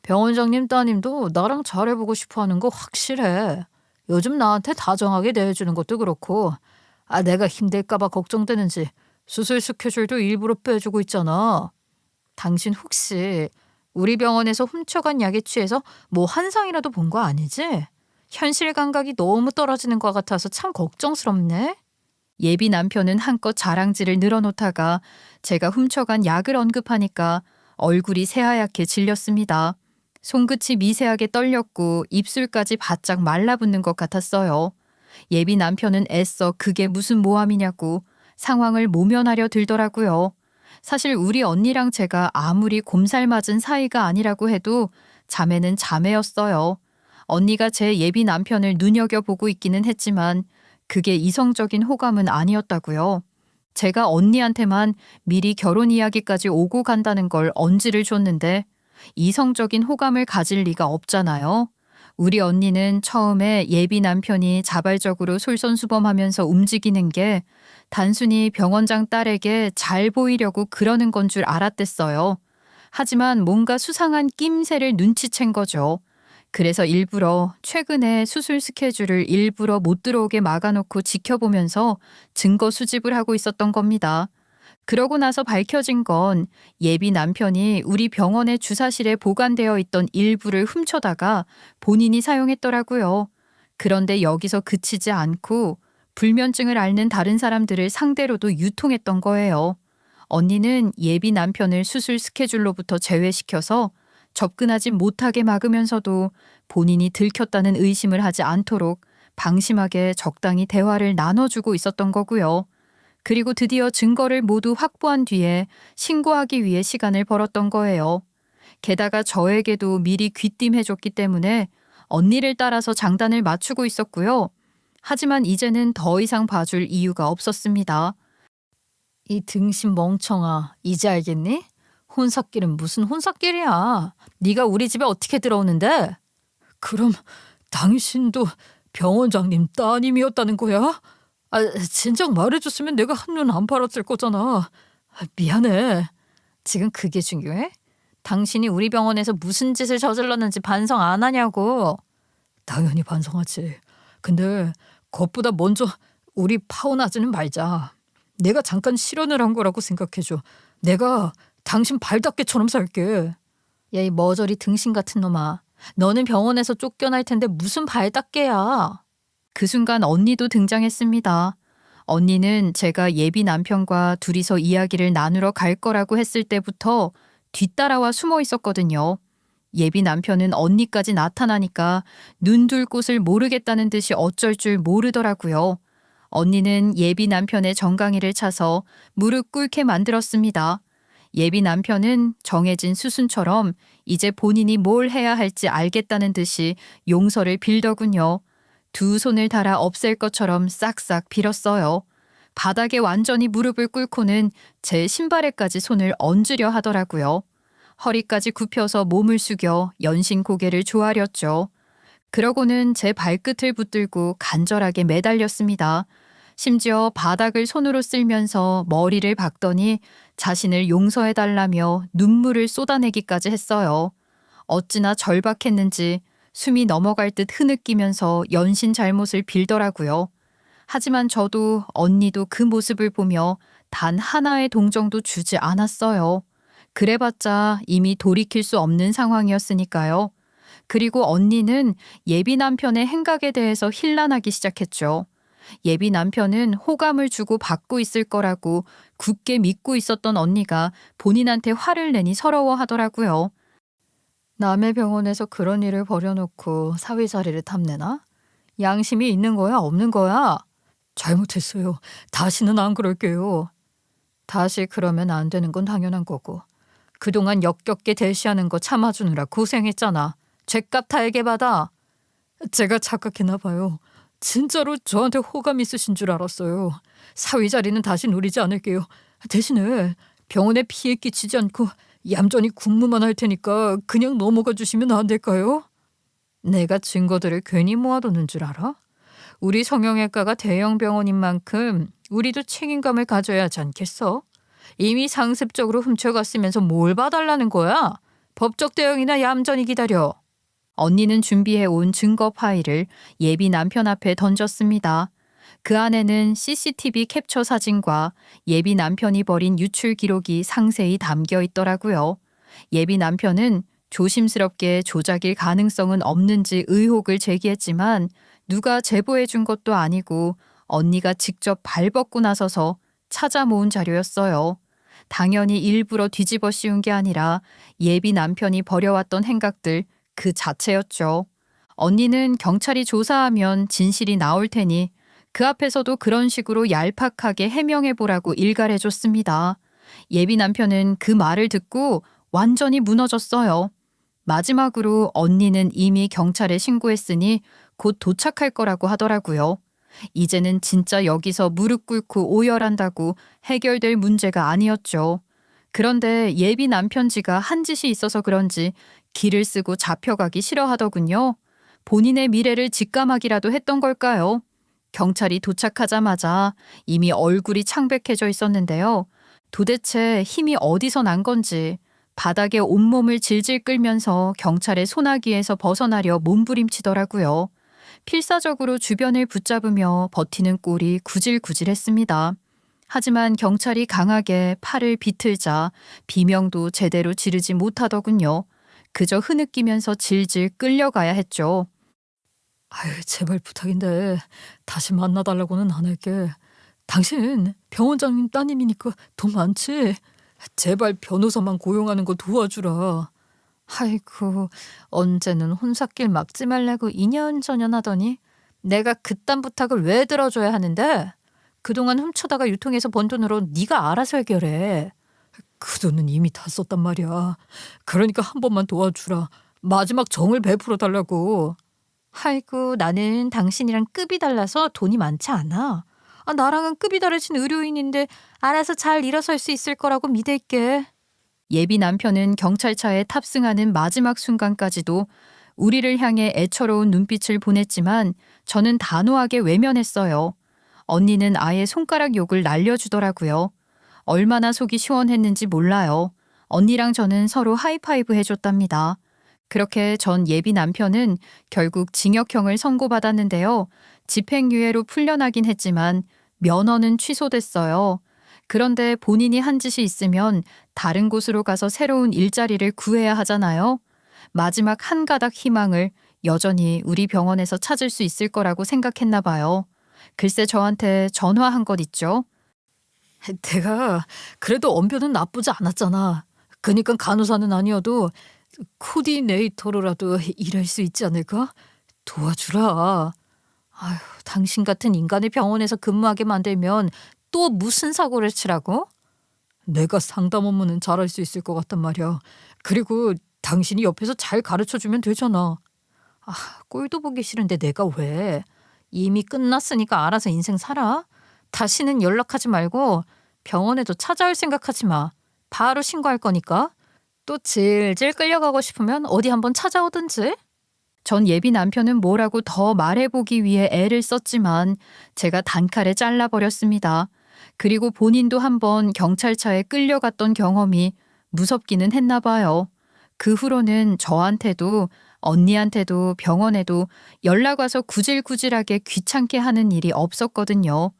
Speaker 1: 병원장님 따님도 나랑 잘해보고 싶어하는 거 확실해. 요즘 나한테 다정하게 대해주는 것도 그렇고 내가 힘들까 봐 걱정되는지 수술 스케줄도 일부러 빼주고 있잖아. 당신 혹시 우리 병원에서 훔쳐간 약에 취해서 뭐 한상이라도 본 거 아니지? 현실 감각이 너무 떨어지는 것 같아서 참 걱정스럽네. 예비 남편은 한껏 자랑질을 늘어놓다가 제가 훔쳐간 약을 언급하니까 얼굴이 새하얗게 질렸습니다. 손끝이 미세하게 떨렸고 입술까지 바짝 말라붙는 것 같았어요. 예비 남편은 애써 그게 무슨 모함이냐고 상황을 모면하려 들더라고요. 사실 우리 언니랑 제가 아무리 곰살 맞은 사이가 아니라고 해도 자매는 자매였어요. 언니가 제 예비 남편을 눈여겨보고 있기는 했지만 그게 이성적인 호감은 아니었다고요. 제가 언니한테만 미리 결혼 이야기까지 오고 간다는 걸 언지를 줬는데 이성적인 호감을 가질 리가 없잖아요. 우리 언니는 처음에 예비 남편이 자발적으로 솔선수범하면서 움직이는 게 단순히 병원장 딸에게 잘 보이려고 그러는 건 줄 알았댔어요. 하지만 뭔가 수상한 낌새를 눈치챈 거죠. 그래서 일부러 최근에 수술 스케줄을 일부러 못 들어오게 막아놓고 지켜보면서 증거 수집을 하고 있었던 겁니다. 그러고 나서 밝혀진 건 예비 남편이 우리 병원의 주사실에 보관되어 있던 일부를 훔쳐다가 본인이 사용했더라고요. 그런데 여기서 그치지 않고 불면증을 앓는 다른 사람들을 상대로도 유통했던 거예요. 언니는 예비 남편을 수술 스케줄로부터 제외시켜서 접근하지 못하게 막으면서도 본인이 들켰다는 의심을 하지 않도록 방심하게 적당히 대화를 나눠주고 있었던 거고요. 그리고 드디어 증거를 모두 확보한 뒤에 신고하기 위해 시간을 벌었던 거예요. 게다가 저에게도 미리 귀띔해줬기 때문에 언니를 따라서 장단을 맞추고 있었고요. 하지만 이제는 더 이상 봐줄 이유가 없었습니다.
Speaker 2: 이 등신 멍청아, 이제 알겠니? 혼사길은 무슨 혼사길이야. 네가 우리 집에 어떻게 들어오는데? 그럼 당신도 병원장님 따님이었다는 거야? 진작 말해줬으면 내가 한눈 안 팔았을 거잖아. 미안해. 지금 그게 중요해? 당신이 우리 병원에서 무슨 짓을 저질렀는지 반성 안 하냐고. 당연히 반성하지. 근데 그것보다 먼저 우리 파혼하지는 말자. 내가 잠깐 실언을 한 거라고 생각해줘. 내가 당신 발닦개처럼 살게. 야, 이 머저리 등신 같은 놈아. 너는 병원에서 쫓겨날 텐데 무슨 발닦개야.
Speaker 1: 그 순간 언니도 등장했습니다. 언니는 제가 예비 남편과 둘이서 이야기를 나누러 갈 거라고 했을 때부터 뒤따라와 숨어 있었거든요. 예비 남편은 언니까지 나타나니까 눈 둘 곳을 모르겠다는 듯이 어쩔 줄 모르더라고요. 언니는 예비 남편의 정강이를 차서 무릎 꿇게 만들었습니다. 예비 남편은 정해진 수순처럼 이제 본인이 뭘 해야 할지 알겠다는 듯이 용서를 빌더군요. 두 손을 달아 없앨 것처럼 싹싹 빌었어요. 바닥에 완전히 무릎을 꿇고는 제 신발에까지 손을 얹으려 하더라고요. 허리까지 굽혀서 몸을 숙여 연신 고개를 조아렸죠. 그러고는 제 발끝을 붙들고 간절하게 매달렸습니다. 심지어 바닥을 손으로 쓸면서 머리를 박더니 자신을 용서해달라며 눈물을 쏟아내기까지 했어요. 어찌나 절박했는지 숨이 넘어갈 듯 흐느끼면서 연신 잘못을 빌더라고요. 하지만 저도 언니도 그 모습을 보며 단 하나의 동정도 주지 않았어요. 그래봤자 이미 돌이킬 수 없는 상황이었으니까요. 그리고 언니는 예비 남편의 행각에 대해서 힐난하기 시작했죠. 예비 남편은 호감을 주고 받고 있을 거라고 굳게 믿고 있었던 언니가 본인한테 화를 내니 서러워하더라고요. 남의 병원에서 그런 일을 벌여놓고 사위 자리를 탐내나? 양심이 있는 거야, 없는 거야? 잘못했어요. 다시는 안 그럴게요. 다시 그러면 안 되는 건 당연한 거고. 그동안 역겹게 대시하는 거 참아주느라 고생했잖아. 죗값 달게 받아. 제가 착각했나 봐요. 진짜로 저한테 호감 있으신 줄 알았어요. 사위 자리는 다시 노리지 않을게요. 대신에 병원에 피해 끼치지 않고 얌전히 군무만 할 테니까 그냥 넘어가 주시면 안 될까요? 내가 증거들을 괜히 모아두는 줄 알아? 우리 성형외과가 대형 병원인 만큼 우리도 책임감을 가져야 하지 않겠어? 이미 상습적으로 훔쳐갔으면서 뭘 봐달라는 거야? 법적 대응이나 얌전히 기다려. 언니는 준비해온 증거 파일을 예비 남편 앞에 던졌습니다. 그 안에는 CCTV 캡처 사진과 예비 남편이 벌인 유출 기록이 상세히 담겨 있더라고요. 예비 남편은 조심스럽게 조작일 가능성은 없는지 의혹을 제기했지만 누가 제보해 준 것도 아니고 언니가 직접 발벗고 나서서 찾아 모은 자료였어요. 당연히 일부러 뒤집어 씌운 게 아니라 예비 남편이 벌여왔던 행각들 그 자체였죠. 언니는 경찰이 조사하면 진실이 나올 테니 그 앞에서도 그런 식으로 얄팍하게 해명해보라고 일갈해줬습니다. 예비 남편은 그 말을 듣고 완전히 무너졌어요. 마지막으로 언니는 이미 경찰에 신고했으니 곧 도착할 거라고 하더라고요. 이제는 진짜 여기서 무릎 꿇고 오열한다고 해결될 문제가 아니었죠. 그런데 예비 남편지가 한 짓이 있어서 그런지 길을 쓰고 잡혀가기 싫어하더군요. 본인의 미래를 직감하기라도 했던 걸까요? 경찰이 도착하자마자 이미 얼굴이 창백해져 있었는데요. 도대체 힘이 어디서 난 건지 바닥에 온몸을 질질 끌면서 경찰의 소나기에서 벗어나려 몸부림치더라고요. 필사적으로 주변을 붙잡으며 버티는 꼴이 구질구질했습니다. 하지만 경찰이 강하게 팔을 비틀자 비명도 제대로 지르지 못하더군요. 그저 흐느끼면서 질질 끌려가야 했죠.
Speaker 2: 아유, 제발 부탁인데 다시 만나달라고는 안 할게. 당신 병원장님 따님이니까 돈 많지? 제발 변호사만 고용하는 거 도와주라. 아이고, 언제는 혼삿길 막지 말라고 이년저년 하더니 내가 그딴 부탁을 왜 들어줘야 하는데? 그동안 훔쳐다가 유통해서 번 돈으로 네가 알아서 해결해. 그 돈은 이미 다 썼단 말이야. 그러니까 한 번만 도와주라. 마지막 정을 베풀어 달라고. 아이고, 나는 당신이랑 급이 달라서 돈이 많지 않아. 나랑은 급이 다르신 의료인인데 알아서 잘 일어설 수 있을 거라고 믿을게.
Speaker 1: 예비 남편은 경찰차에 탑승하는 마지막 순간까지도 우리를 향해 애처로운 눈빛을 보냈지만 저는 단호하게 외면했어요. 언니는 아예 손가락 욕을 날려주더라고요. 얼마나 속이 시원했는지 몰라요. 언니랑 저는 서로 하이파이브 해줬답니다. 그렇게 전 예비 남편은 결국 징역형을 선고받았는데요. 집행유예로 풀려나긴 했지만 면허는 취소됐어요. 그런데 본인이 한 짓이 있으면 다른 곳으로 가서 새로운 일자리를 구해야 하잖아요. 마지막 한 가닥 희망을 여전히 우리 병원에서 찾을 수 있을 거라고 생각했나 봐요. 글쎄 저한테 전화한 것 있죠.
Speaker 2: 내가 그래도 언변은 나쁘지 않았잖아. 그니까 간호사는 아니어도 코디네이터로라도 일할 수 있지 않을까? 도와주라. 아휴, 당신 같은 인간을 병원에서 근무하게 만들면 또 무슨 사고를 치라고? 내가 상담 업무는 잘할 수 있을 것 같단 말이야. 그리고 당신이 옆에서 잘 가르쳐주면 되잖아. 꼴도 보기 싫은데 내가 왜? 이미 끝났으니까 알아서 인생 살아. 다시는 연락하지 말고 병원에도 찾아올 생각하지 마. 바로 신고할 거니까. 또 질질 끌려가고 싶으면 어디 한번 찾아오든지.
Speaker 1: 전 예비 남편은 뭐라고 더 말해보기 위해 애를 썼지만 제가 단칼에 잘라버렸습니다. 그리고 본인도 한번 경찰차에 끌려갔던 경험이 무섭기는 했나 봐요. 그 후로는 저한테도 언니한테도 병원에도 연락 와서 구질구질하게 귀찮게 하는 일이 없었거든요.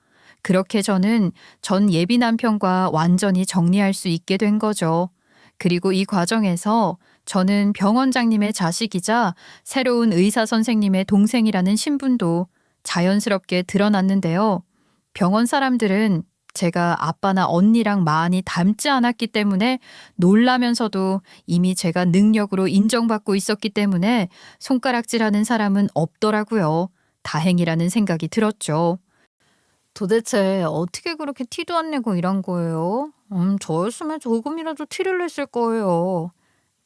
Speaker 1: 그렇게 저는 전 예비 남편과 완전히 정리할 수 있게 된 거죠. 그리고 이 과정에서 저는 병원장님의 자식이자 새로운 의사 선생님의 동생이라는 신분도 자연스럽게 드러났는데요. 병원 사람들은 제가 아빠나 언니랑 많이 닮지 않았기 때문에 놀라면서도 이미 제가 능력으로 인정받고 있었기 때문에 손가락질하는 사람은 없더라고요. 다행이라는 생각이 들었죠.
Speaker 2: 도대체 어떻게 그렇게 티도 안 내고 일한 거예요? 저였으면 조금이라도 티를 냈을 거예요.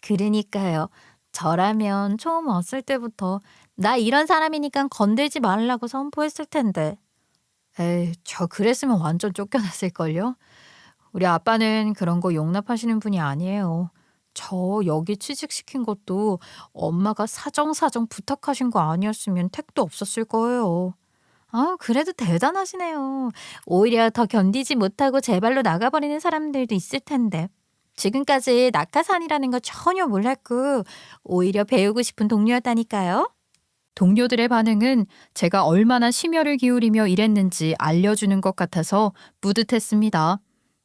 Speaker 2: 그러니까요. 저라면 처음 왔을 때부터 나 이런 사람이니까 건들지 말라고 선포했을 텐데. 에이, 저 그랬으면 완전 쫓겨났을걸요? 우리 아빠는 그런 거 용납하시는 분이 아니에요. 저 여기 취직시킨 것도 엄마가 사정사정 부탁하신 거 아니었으면 택도 없었을 거예요. 그래도 대단하시네요. 오히려 더 견디지 못하고 제 발로 나가버리는 사람들도 있을 텐데. 지금까지 낙하산이라는 거 전혀 몰랐고 오히려 배우고 싶은 동료였다니까요.
Speaker 1: 동료들의 반응은 제가 얼마나 심혈을 기울이며 일했는지 알려주는 것 같아서 뿌듯했습니다.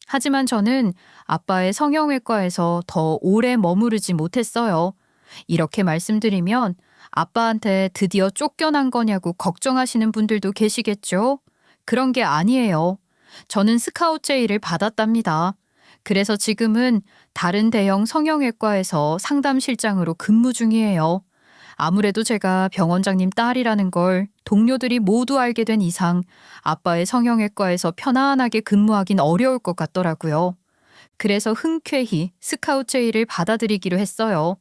Speaker 1: 하지만 저는 아빠의 성형외과에서 더 오래 머무르지 못했어요. 이렇게 말씀드리면 아빠한테 드디어 쫓겨난 거냐고 걱정하시는 분들도 계시겠죠? 그런 게 아니에요. 저는 스카웃 제의를 받았답니다. 그래서 지금은 다른 대형 성형외과에서 상담실장으로 근무 중이에요. 아무래도 제가 병원장님 딸이라는 걸 동료들이 모두 알게 된 이상 아빠의 성형외과에서 편안하게 근무하긴 어려울 것 같더라고요. 그래서 흔쾌히 스카웃 제의를 받아들이기로 했어요.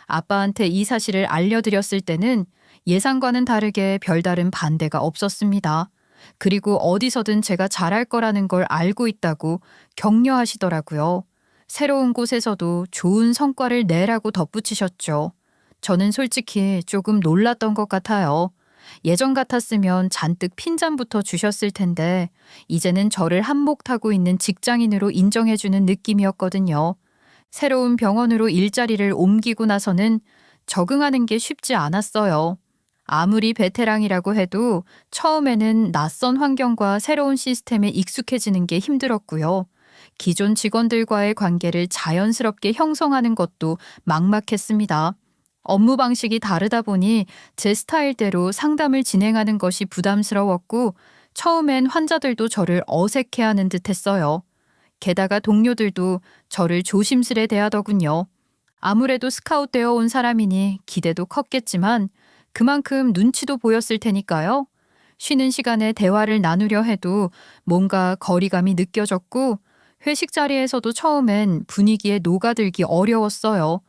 Speaker 1: 아빠한테 이 사실을 알려드렸을 때는 예상과는 다르게 별다른 반대가 없었습니다. 그리고 어디서든 제가 잘할 거라는 걸 알고 있다고 격려하시더라고요. 새로운 곳에서도 좋은 성과를 내라고 덧붙이셨죠. 저는 솔직히 조금 놀랐던 것 같아요. 예전 같았으면 잔뜩 핀잔부터 주셨을 텐데 이제는 저를 한몫하고 있는 직장인으로 인정해주는 느낌이었거든요. 새로운 병원으로 일자리를 옮기고 나서는 적응하는 게 쉽지 않았어요. 아무리 베테랑이라고 해도 처음에는 낯선 환경과 새로운 시스템에 익숙해지는 게 힘들었고요. 기존 직원들과의 관계를 자연스럽게 형성하는 것도 막막했습니다. 업무 방식이 다르다 보니 제 스타일대로 상담을 진행하는 것이 부담스러웠고 처음엔 환자들도 저를 어색해하는 듯 했어요. 게다가 동료들도 저를 조심스레 대하더군요. 아무래도 스카웃되어 온 사람이니 기대도 컸겠지만 그만큼 눈치도 보였을 테니까요. 쉬는 시간에 대화를 나누려 해도 뭔가 거리감이 느껴졌고 회식 자리에서도 처음엔 분위기에 녹아들기 어려웠어요.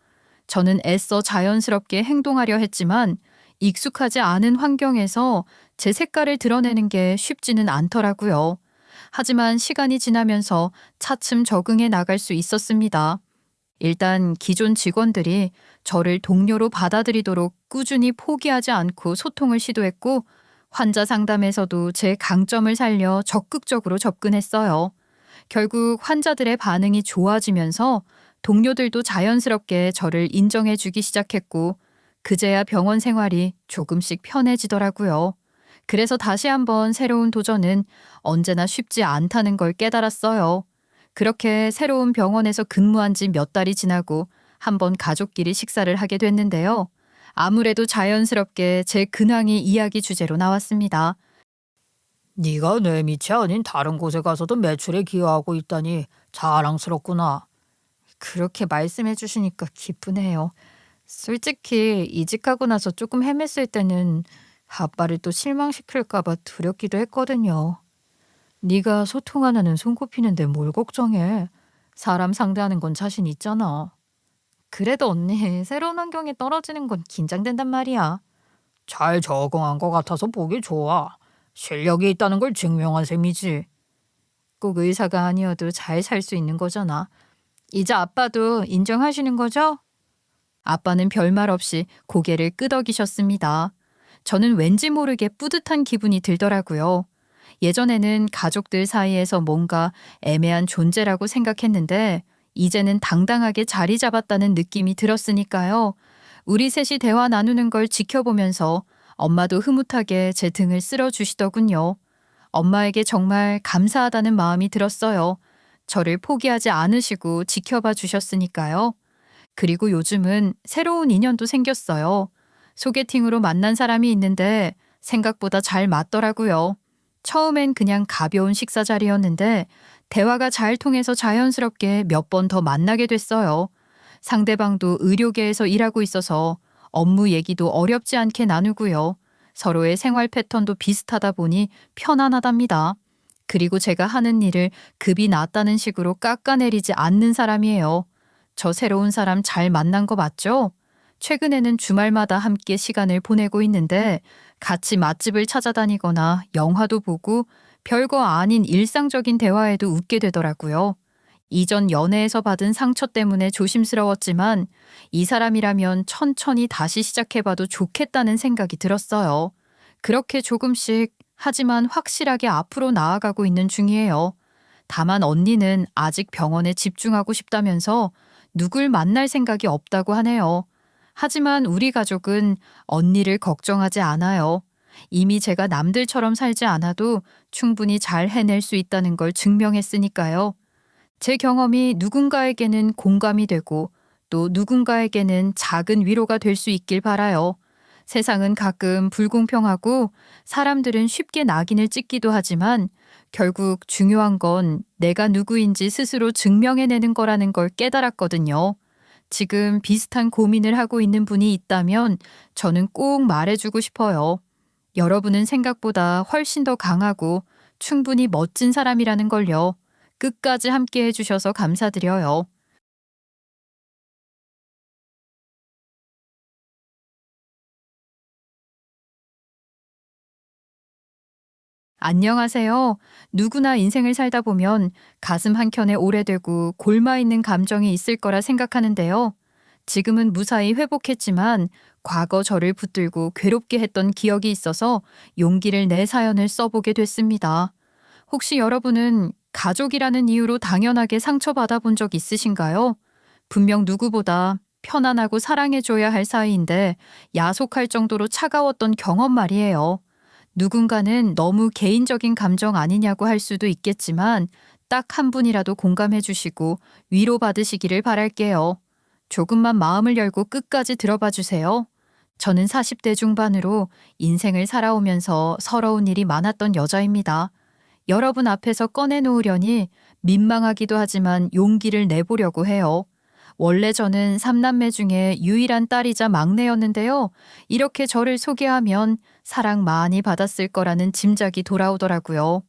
Speaker 1: 저는 애써 자연스럽게 행동하려 했지만 익숙하지 않은 환경에서 제 색깔을 드러내는 게 쉽지는 않더라고요. 하지만 시간이 지나면서 차츰 적응해 나갈 수 있었습니다. 일단 기존 직원들이 저를 동료로 받아들이도록 꾸준히 포기하지 않고 소통을 시도했고 환자 상담에서도 제 강점을 살려 적극적으로 접근했어요. 결국 환자들의 반응이 좋아지면서 동료들도 자연스럽게 저를 인정해 주기 시작했고 그제야 병원 생활이 조금씩 편해지더라고요. 그래서 다시 한번 새로운 도전은 언제나 쉽지 않다는 걸 깨달았어요. 그렇게 새로운 병원에서 근무한 지 몇 달이 지나고 한번 가족끼리 식사를 하게 됐는데요. 아무래도 자연스럽게 제 근황이 이야기 주제로 나왔습니다.
Speaker 2: 네가 내 밑이 아닌 다른 곳에 가서도 매출에 기여하고 있다니 자랑스럽구나.
Speaker 1: 그렇게 말씀해 주시니까 기쁘네요. 솔직히 이직하고 나서 조금 헤맸을 때는 아빠를 또 실망시킬까 봐 두렵기도 했거든요. 네가 소통 하나는 손꼽히는데 뭘 걱정해. 사람 상대하는 건 자신 있잖아. 그래도 언니, 새로운 환경에 떨어지는 건 긴장된단 말이야.
Speaker 2: 잘 적응한 것 같아서 보기 좋아. 실력이 있다는 걸 증명한 셈이지.
Speaker 1: 꼭 의사가 아니어도 잘 살 수 있는 거잖아. 이제 아빠도 인정하시는 거죠? 아빠는 별말 없이 고개를 끄덕이셨습니다. 저는 왠지 모르게 뿌듯한 기분이 들더라고요. 예전에는 가족들 사이에서 뭔가 애매한 존재라고 생각했는데 이제는 당당하게 자리 잡았다는 느낌이 들었으니까요. 우리 셋이 대화 나누는 걸 지켜보면서 엄마도 흐뭇하게 제 등을 쓸어주시더군요. 엄마에게 정말 감사하다는 마음이 들었어요. 저를 포기하지 않으시고 지켜봐 주셨으니까요. 그리고 요즘은 새로운 인연도 생겼어요. 소개팅으로 만난 사람이 있는데 생각보다 잘 맞더라고요. 처음엔 그냥 가벼운 식사 자리였는데 대화가 잘 통해서 자연스럽게 몇 번 더 만나게 됐어요. 상대방도 의료계에서 일하고 있어서 업무 얘기도 어렵지 않게 나누고요. 서로의 생활 패턴도 비슷하다 보니 편안하답니다. 그리고 제가 하는 일을 급이 낮다는 식으로 깎아내리지 않는 사람이에요. 저 새로운 사람 잘 만난 거 맞죠? 최근에는 주말마다 함께 시간을 보내고 있는데 같이 맛집을 찾아다니거나 영화도 보고 별거 아닌 일상적인 대화에도 웃게 되더라고요. 이전 연애에서 받은 상처 때문에 조심스러웠지만 이 사람이라면 천천히 다시 시작해봐도 좋겠다는 생각이 들었어요. 그렇게 조금씩 하지만 확실하게 앞으로 나아가고 있는 중이에요. 다만 언니는 아직 병원에 집중하고 싶다면서 누굴 만날 생각이 없다고 하네요. 하지만 우리 가족은 언니를 걱정하지 않아요. 이미 제가 남들처럼 살지 않아도 충분히 잘 해낼 수 있다는 걸 증명했으니까요. 제 경험이 누군가에게는 공감이 되고 또 누군가에게는 작은 위로가 될 수 있길 바라요. 세상은 가끔 불공평하고 사람들은 쉽게 낙인을 찍기도 하지만 결국 중요한 건 내가 누구인지 스스로 증명해내는 거라는 걸 깨달았거든요. 지금 비슷한 고민을 하고 있는 분이 있다면 저는 꼭 말해주고 싶어요. 여러분은 생각보다 훨씬 더 강하고 충분히 멋진 사람이라는 걸요. 끝까지 함께 해주셔서 감사드려요. 안녕하세요. 누구나 인생을 살다 보면 가슴 한켠에 오래되고 골마있는 감정이 있을 거라 생각하는데요. 지금은 무사히 회복했지만 과거 저를 붙들고 괴롭게 했던 기억이 있어서 용기를 내 사연을 써보게 됐습니다. 혹시 여러분은 가족이라는 이유로 당연하게 상처받아 본 적 있으신가요? 분명 누구보다 편안하고 사랑해줘야 할 사이인데 야속할 정도로 차가웠던 경험 말이에요. 누군가는 너무 개인적인 감정 아니냐고 할 수도 있겠지만 딱 한 분이라도 공감해 주시고 위로받으시기를 바랄게요. 조금만 마음을 열고 끝까지 들어봐 주세요. 저는 40대 중반으로 인생을 살아오면서 서러운 일이 많았던 여자입니다. 여러분 앞에서 꺼내놓으려니 민망하기도 하지만 용기를 내보려고 해요. 원래 저는 3남매 중에 유일한 딸이자 막내였는데요. 이렇게 저를 소개하면 사랑 많이 받았을 거라는 짐작이 돌아오더라고요.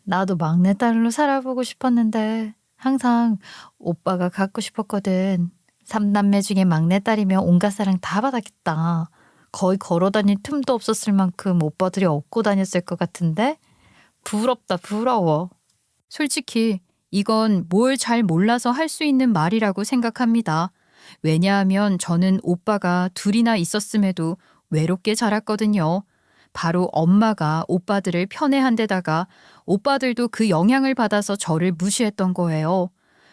Speaker 1: 나도 막내딸로 살아보고 싶었는데 항상 오빠가 갖고 싶었거든. 3남매 중에 막내딸이면 온갖 사랑 다 받았겠다. 거의 걸어다닐 틈도 없었을 만큼 오빠들이 업고 다녔을 것 같은데? 부럽다, 부러워. 솔직히 이건 뭘 잘 몰라서 할 수 있는 말이라고 생각합니다. 왜냐하면 저는 오빠가 둘이나 있었음에도 외롭게 자랐거든요. 바로 엄마가 오빠들을 편애한 데다가 오빠들도 그 영향을 받아서 저를 무시했던 거예요.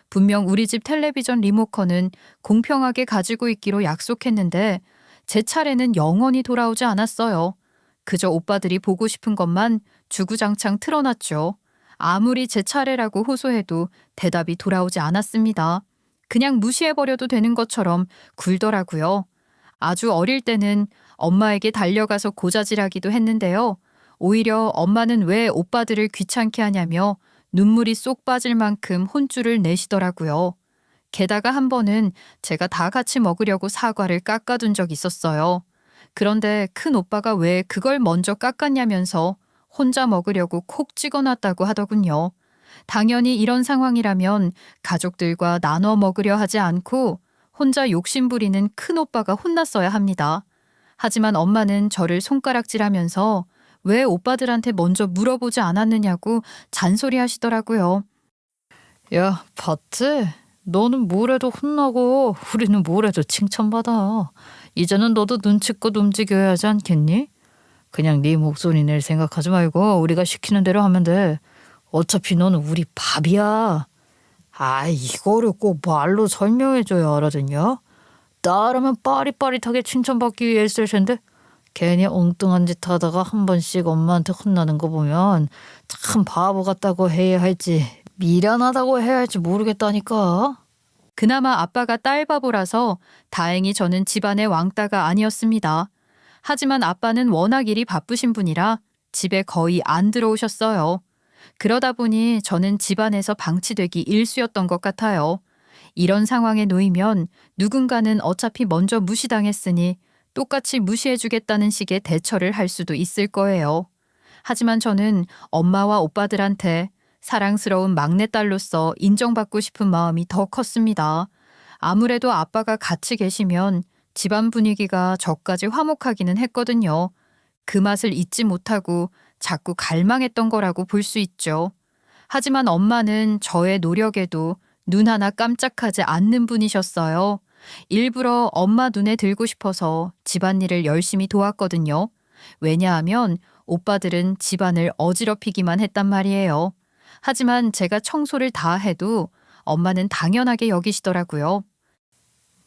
Speaker 1: 분명 우리 집 텔레비전 리모컨은 공평하게 가지고 있기로 약속했는데 제 차례는 영원히 돌아오지 않았어요. 그저 오빠들이 보고 싶은 것만 주구장창 틀어놨죠. 아무리 제 차례라고 호소해도 대답이 돌아오지 않았습니다. 그냥 무시해버려도 되는 것처럼 굴더라고요. 아주 어릴 때는 엄마에게 달려가서 고자질하기도 했는데요. 오히려 엄마는 왜 오빠들을 귀찮게 하냐며 눈물이 쏙 빠질 만큼 혼쭐을 내시더라고요. 게다가 한 번은 제가 다 같이 먹으려고 사과를 깎아둔 적 있었어요. 그런데 큰 오빠가 왜 그걸 먼저 깎았냐면서 혼자 먹으려고 콕 찍어놨다고 하더군요. 당연히 이런 상황이라면 가족들과 나눠 먹으려 하지 않고 혼자 욕심부리는 큰 오빠가 혼났어야 합니다. 하지만 엄마는 저를 손가락질하면서 왜 오빠들한테 먼저 물어보지 않았느냐고 잔소리하시더라고요. 야, 봤지? 너는 뭘 해도 혼나고 우리는 뭘 해도 칭찬받아. 이제는 너도 눈치껏 움직여야 하지 않겠니? 그냥 네 목소리 낼 생각하지 말고 우리가 시키는 대로 하면 돼. 어차피 너는 우리 밥이야. 아, 이거를 꼭 말로 설명해줘야 알아듣냐? 나라면 빠릿빠릿하게 칭찬받기 위해 했을 텐데 괜히 엉뚱한 짓 하다가 한 번씩 엄마한테 혼나는 거 보면 참 바보 같다고 해야 할지 미련하다고 해야 할지 모르겠다니까. 그나마 아빠가 딸 바보라서 다행히 저는 집안의 왕따가 아니었습니다. 하지만 아빠는 워낙 일이 바쁘신 분이라 집에 거의 안 들어오셨어요. 그러다 보니 저는 집안에서 방치되기 일쑤였던 것 같아요. 이런 상황에 놓이면 누군가는 어차피 먼저 무시당했으니 똑같이 무시해주겠다는 식의 대처를 할 수도 있을 거예요. 하지만 저는 엄마와 오빠들한테 사랑스러운 막내딸로서 인정받고 싶은 마음이 더 컸습니다. 아무래도 아빠가 같이 계시면 집안 분위기가 저까지 화목하기는 했거든요. 그 맛을 잊지 못하고 자꾸 갈망했던 거라고 볼 수 있죠. 하지만 엄마는 저의 노력에도 눈 하나 깜짝하지 않는 분이셨어요. 일부러 엄마 눈에 들고 싶어서 집안일을 열심히 도왔거든요. 왜냐하면 오빠들은 집안을 어지럽히기만 했단 말이에요. 하지만 제가 청소를 다 해도 엄마는 당연하게 여기시더라고요.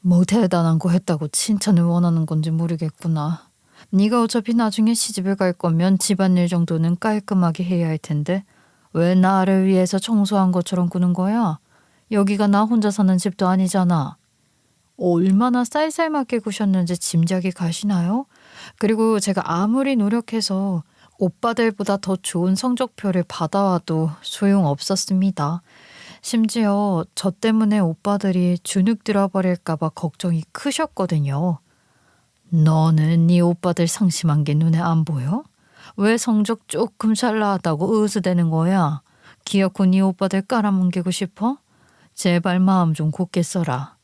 Speaker 1: 뭐 대단한 거 했다고 칭찬을 원하는 건지 모르겠구나. 네가 어차피 나중에 시집을 갈 거면 집안일 정도는 깔끔하게 해야 할 텐데 왜 나를 위해서 청소한 것처럼 구는 거야? 여기가 나 혼자 사는 집도 아니잖아. 얼마나 쌀쌀맞게 구셨는지 짐작이 가시나요? 그리고 제가 아무리 노력해서 오빠들보다 더 좋은 성적표를 받아와도 소용없었습니다. 심지어 저 때문에 오빠들이 주눅 들어버릴까봐 걱정이 크셨거든요. 너는 네 오빠들 상심한 게 눈에 안 보여? 왜 성적 조금 잘 나왔다고 으스대는 거야? 기어코 네 오빠들 깔아뭉개고 싶어? 제발 마음 좀 곧게 써라.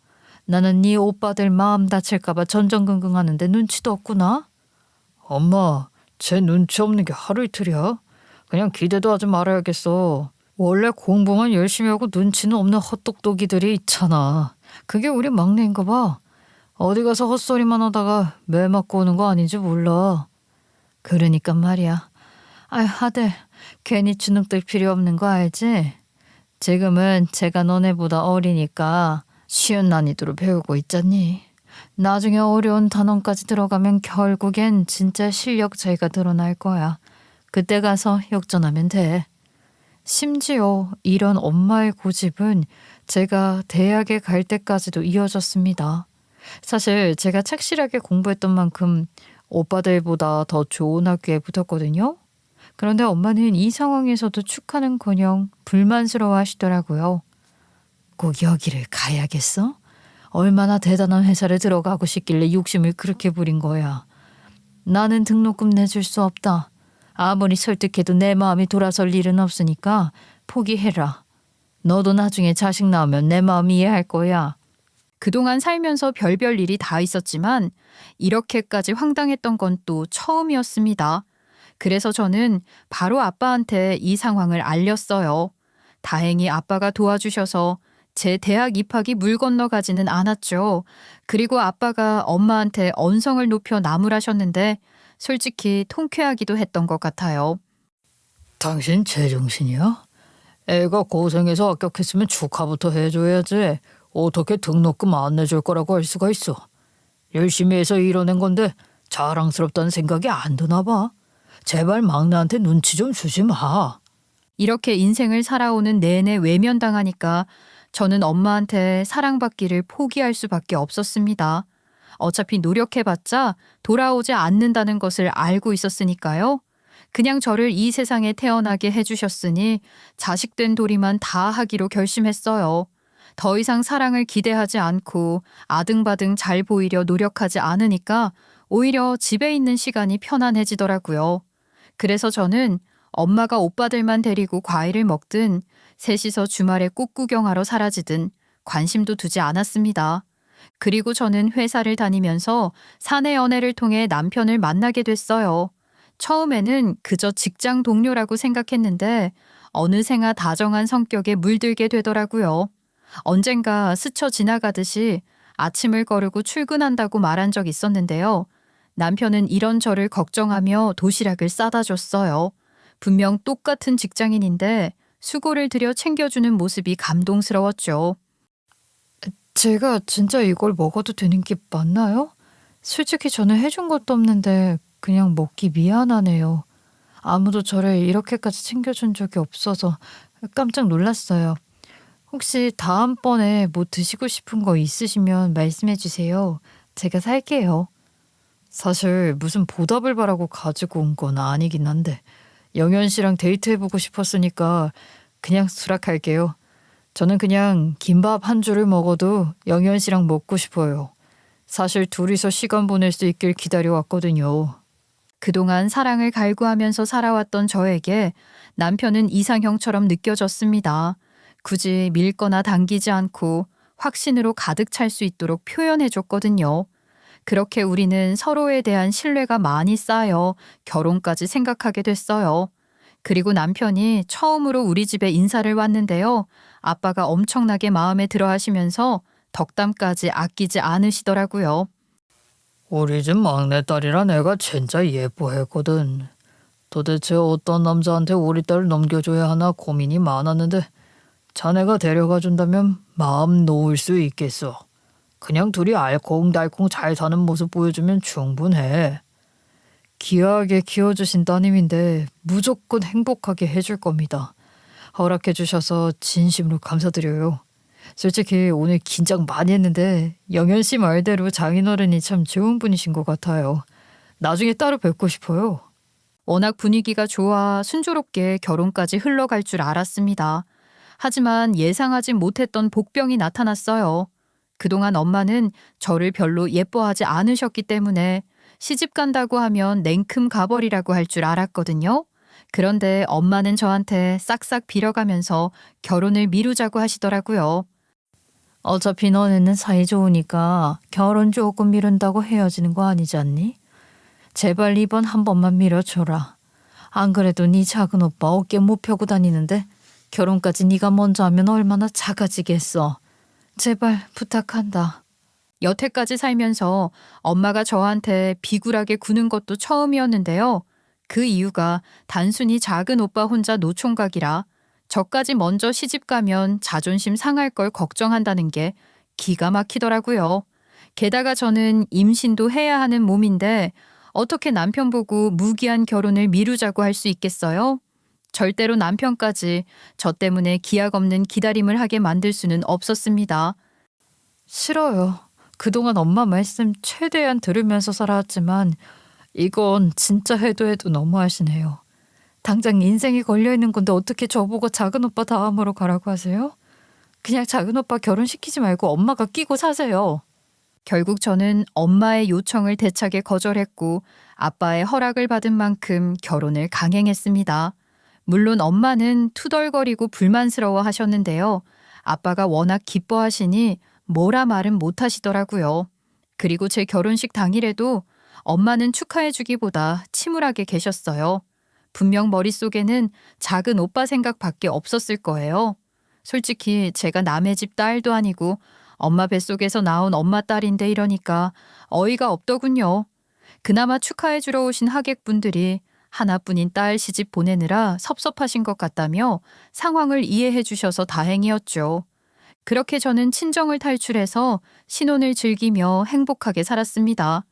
Speaker 1: 나는 네 오빠들 마음 다칠까봐 전전긍긍하는데 눈치도 없구나? 엄마, 제 눈치 없는 게 하루 이틀이야? 그냥 기대도 하지 말아야겠어. 원래 공부만 열심히 하고 눈치는 없는 헛똑똑이들이 있잖아. 그게 우리 막내인가 봐. 어디 가서 헛소리만 하다가 매 맞고 오는 거 아닌지 몰라. 그러니까 말이야. 아휴, 아들, 괜히 주눅들 필요 없는 거 알지? 지금은 제가 너네보다 어리니까 쉬운 난이도로 배우고 있잖니. 나중에 어려운 단원까지 들어가면 결국엔 진짜 실력 차이가 드러날 거야. 그때 가서 역전하면 돼. 심지어 이런 엄마의 고집은 제가 대학에 갈 때까지도 이어졌습니다. 사실 제가 착실하게 공부했던 만큼 오빠들보다 더 좋은 학교에 붙었거든요. 그런데 엄마는 이 상황에서도 축하는커녕 불만스러워 하시더라고요. 꼭 여기를 가야겠어? 얼마나 대단한 회사를 들어가고 싶길래 욕심을 그렇게 부린 거야. 나는 등록금 내줄 수 없다. 아무리 설득해도 내 마음이 돌아설 일은 없으니까 포기해라. 너도 나중에 자식 낳으면 내 마음 이해할 거야. 그동안 살면서 별별 일이 다 있었지만 이렇게까지 황당했던 건 또 처음이었습니다. 그래서 저는 바로 아빠한테 이 상황을 알렸어요. 다행히 아빠가 도와주셔서 제 대학 입학이 물 건너가지는 않았죠. 그리고 아빠가 엄마한테 언성을 높여 나무라셨는데 솔직히 통쾌하기도 했던 것 같아요.
Speaker 2: 당신 제정신이야? 애가 고생해서 합격했으면 축하부터 해줘야지. 어떻게 등록금 안 내줄 거라고 할 수가 있어. 열심히 해서 이뤄낸 건데 자랑스럽다는 생각이 안 드나 봐. 제발 막내한테 눈치 좀 주지 마.
Speaker 1: 이렇게 인생을 살아오는 내내 외면당하니까 저는 엄마한테 사랑받기를 포기할 수밖에 없었습니다. 어차피 노력해봤자 돌아오지 않는다는 것을 알고 있었으니까요. 그냥 저를 이 세상에 태어나게 해주셨으니 자식된 도리만 다 하기로 결심했어요. 더 이상 사랑을 기대하지 않고 아등바등 잘 보이려 노력하지 않으니까 오히려 집에 있는 시간이 편안해지더라고요. 그래서 저는 엄마가 오빠들만 데리고 과일을 먹든 셋이서 주말에 꽃 구경하러 사라지든 관심도 두지 않았습니다. 그리고 저는 회사를 다니면서 사내 연애를 통해 남편을 만나게 됐어요. 처음에는 그저 직장 동료라고 생각했는데 어느새가 다정한 성격에 물들게 되더라고요. 언젠가 스쳐 지나가듯이 아침을 거르고 출근한다고 말한 적 있었는데요. 남편은 이런 저를 걱정하며 도시락을 싸다 줬어요. 분명 똑같은 직장인인데 수고를 들여 챙겨주는 모습이 감동스러웠죠. 제가 진짜 이걸 먹어도 되는 게 맞나요? 솔직히 저는 해준 것도 없는데 그냥 먹기 미안하네요. 아무도 저를 이렇게까지 챙겨준 적이 없어서 깜짝 놀랐어요. 혹시 다음번에 뭐 드시고 싶은 거 있으시면 말씀해 주세요. 제가 살게요. 사실 무슨 보답을 바라고 가지고 온 건 아니긴 한데 영현 씨랑 데이트해보고 싶었으니까 그냥 수락할게요. 저는 그냥 김밥 한 줄을 먹어도 영현 씨랑 먹고 싶어요. 사실 둘이서 시간 보낼 수 있길 기다려왔거든요. 그동안 사랑을 갈구하면서 살아왔던 저에게 남편은 이상형처럼 느껴졌습니다. 굳이 밀거나 당기지 않고 확신으로 가득 찰 수 있도록 표현해줬거든요. 그렇게 우리는 서로에 대한 신뢰가 많이 쌓여 결혼까지 생각하게 됐어요. 그리고 남편이 처음으로 우리 집에 인사를 왔는데요. 아빠가 엄청나게 마음에 들어 하시면서 덕담까지 아끼지 않으시더라고요.
Speaker 2: 우리 집 막내딸이란 애가 진짜 예뻐했거든. 도대체 어떤 남자한테 우리 딸 넘겨줘야 하나 고민이 많았는데 자네가 데려가 준다면 마음 놓을 수 있겠어. 그냥 둘이 알콩달콩 잘 사는 모습 보여주면 충분해. 귀하게 키워주신 따님인데 무조건 행복하게 해줄 겁니다. 허락해 주셔서 진심으로 감사드려요. 솔직히 오늘 긴장 많이 했는데 영현 씨 말대로 장인어른이 참 좋은 분이신 것 같아요. 나중에 따로 뵙고 싶어요.
Speaker 1: 워낙 분위기가 좋아 순조롭게 결혼까지 흘러갈 줄 알았습니다. 하지만 예상하지 못했던 복병이 나타났어요. 그동안 엄마는 저를 별로 예뻐하지 않으셨기 때문에 시집 간다고 하면 냉큼 가버리라고 할 줄 알았거든요. 그런데 엄마는 저한테 싹싹 빌어가면서 결혼을 미루자고 하시더라고요.
Speaker 2: 어차피 너네는 사이 좋으니까 결혼 조금 미룬다고 헤어지는 거 아니지 않니? 제발 이번 한 번만 밀어줘라. 안 그래도 네 작은 오빠 어깨 못 펴고 다니는데 결혼까지 네가 먼저 하면 얼마나 작아지겠어. 제발 부탁한다.
Speaker 1: 여태까지 살면서 엄마가 저한테 비굴하게 구는 것도 처음이었는데요. 그 이유가 단순히 작은 오빠 혼자 노총각이라 저까지 먼저 시집 가면 자존심 상할 걸 걱정한다는 게 기가 막히더라고요. 게다가 저는 임신도 해야 하는 몸인데 어떻게 남편 보고 무기한 결혼을 미루자고 할 수 있겠어요? 절대로 남편까지 저 때문에 기약 없는 기다림을 하게 만들 수는 없었습니다.
Speaker 2: 싫어요. 그동안 엄마 말씀 최대한 들으면서 살아왔지만 이건 진짜 해도 너무하시네요. 당장 인생이 걸려있는 건데 어떻게 저보고 작은 오빠 다음으로 가라고 하세요? 그냥 작은 오빠 결혼시키지 말고 엄마가 끼고 사세요.
Speaker 1: 결국 저는 엄마의 요청을 대차게 거절했고 아빠의 허락을 받은 만큼 결혼을 강행했습니다. 물론 엄마는 투덜거리고 불만스러워 하셨는데요. 아빠가 워낙 기뻐하시니 뭐라 말은 못 하시더라고요. 그리고 제 결혼식 당일에도 엄마는 축하해주기보다 침울하게 계셨어요. 분명 머릿속에는 작은 오빠 생각밖에 없었을 거예요. 솔직히 제가 남의 집 딸도 아니고 엄마 뱃속에서 나온 엄마 딸인데 이러니까 어이가 없더군요. 그나마 축하해주러 오신 하객분들이 하나뿐인 딸 시집 보내느라 섭섭하신 것 같다며 상황을 이해해 주셔서 다행이었죠. 그렇게 저는 친정을 탈출해서 신혼을 즐기며 행복하게 살았습니다.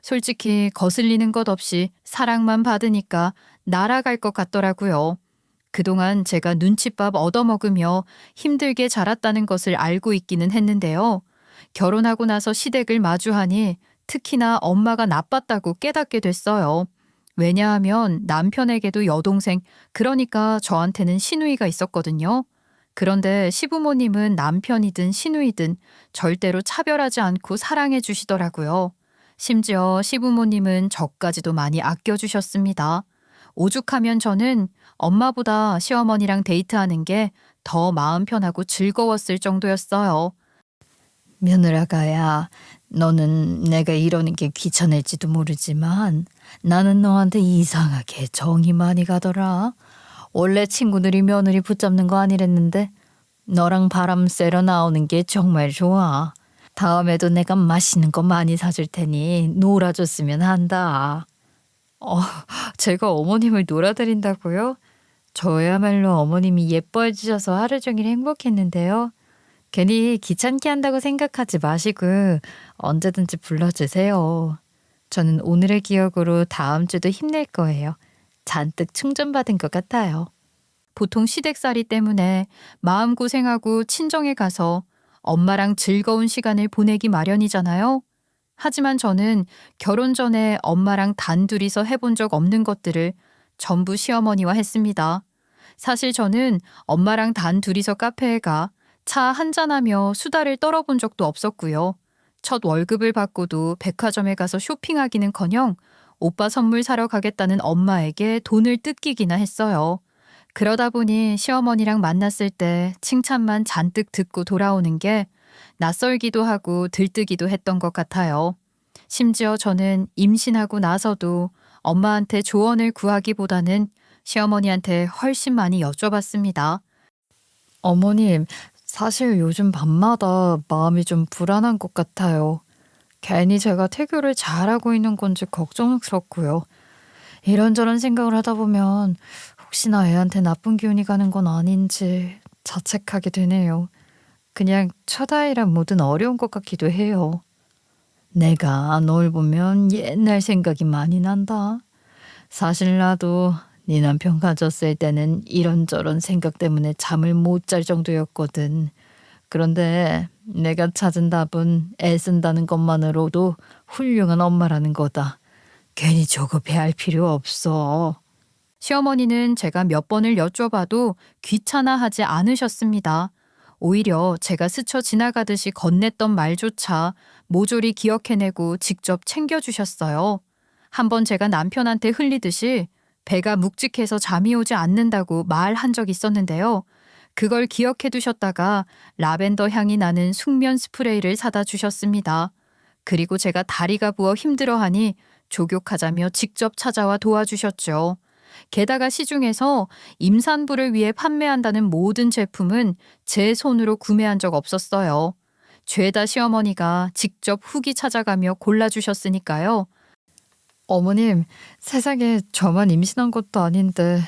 Speaker 1: 솔직히 거슬리는 것 없이 사랑만 받으니까 날아갈 것 같더라고요. 그동안 제가 눈칫밥 얻어먹으며 힘들게 자랐다는 것을 알고 있기는 했는데요. 결혼하고 나서 시댁을 마주하니 특히나 엄마가 나빴다고 깨닫게 됐어요. 왜냐하면 남편에게도 여동생, 그러니까 저한테는 시누이가 있었거든요. 그런데 시부모님은 남편이든 시누이든 절대로 차별하지 않고 사랑해 주시더라고요. 심지어 시부모님은 저까지도 많이 아껴주셨습니다. 오죽하면 저는 엄마보다 시어머니랑 데이트하는 게 더 마음 편하고 즐거웠을 정도였어요.
Speaker 2: 며느라가야, 너는 내가 이러는 게 귀찮을지도 모르지만 나는 너한테 이상하게 정이 많이 가더라. 원래 친구들이 며느리 붙잡는 거 아니랬는데 너랑 바람 쐬러 나오는 게 정말 좋아. 다음에도 내가 맛있는 거 많이 사줄 테니 놀아줬으면 한다. 제가 어머님을 놀아드린다고요? 저야말로 어머님이 예뻐해 주셔서 하루 종일 행복했는데요. 괜히 귀찮게 한다고 생각하지 마시고 언제든지 불러주세요. 저는 오늘의 기억으로 다음 주도 힘낼 거예요. 잔뜩 충전받은 것 같아요.
Speaker 1: 보통 시댁살이 때문에 마음고생하고 친정에 가서 엄마랑 즐거운 시간을 보내기 마련이잖아요. 하지만 저는 결혼 전에 엄마랑 단둘이서 해본 적 없는 것들을 전부 시어머니와 했습니다. 사실 저는 엄마랑 단둘이서 카페에 가 차 한잔하며 수다를 떨어본 적도 없었고요. 첫 월급을 받고도 백화점에 가서 쇼핑하기는커녕 오빠 선물 사러 가겠다는 엄마에게 돈을 뜯기기나 했어요. 그러다 보니 시어머니랑 만났을 때 칭찬만 잔뜩 듣고 돌아오는 게 낯설기도 하고 들뜨기도 했던 것 같아요. 심지어 저는 임신하고 나서도 엄마한테 조언을 구하기보다는 시어머니한테 훨씬 많이 여쭤봤습니다.
Speaker 2: 어머님, 사실 요즘 밤마다 마음이 좀 불안한 것 같아요. 괜히 제가 태교를 잘하고 있는 건지 걱정스럽고요. 이런저런 생각을 하다 보면 혹시나 애한테 나쁜 기운이 가는 건 아닌지 자책하게 되네요. 그냥 첫 아이란 뭐든 어려운 것 같기도 해요. 내가 널 보면 옛날 생각이 많이 난다. 사실 나도 네 남편 가졌을 때는 이런저런 생각 때문에 잠을 못 잘 정도였거든. 그런데 내가 찾은 답은 애쓴다는 것만으로도 훌륭한 엄마라는 거다. 괜히 조급해할 필요 없어.
Speaker 1: 시어머니는 제가 몇 번을 여쭤봐도 귀찮아하지 않으셨습니다. 오히려 제가 스쳐 지나가듯이 건넸던 말조차 모조리 기억해내고 직접 챙겨주셨어요. 한번 제가 남편한테 흘리듯이 배가 묵직해서 잠이 오지 않는다고 말한 적 있었는데요. 그걸 기억해 두셨다가 라벤더 향이 나는 숙면 스프레이를 사다 주셨습니다. 그리고 제가 다리가 부어 힘들어하니 족욕하자며 직접 찾아와 도와주셨죠. 게다가 시중에서 임산부를 위해 판매한다는 모든 제품은 제 손으로 구매한 적 없었어요. 죄다 시어머니가 직접 후기 찾아가며 골라주셨으니까요.
Speaker 2: 어머님, 세상에 저만 임신한 것도 아닌데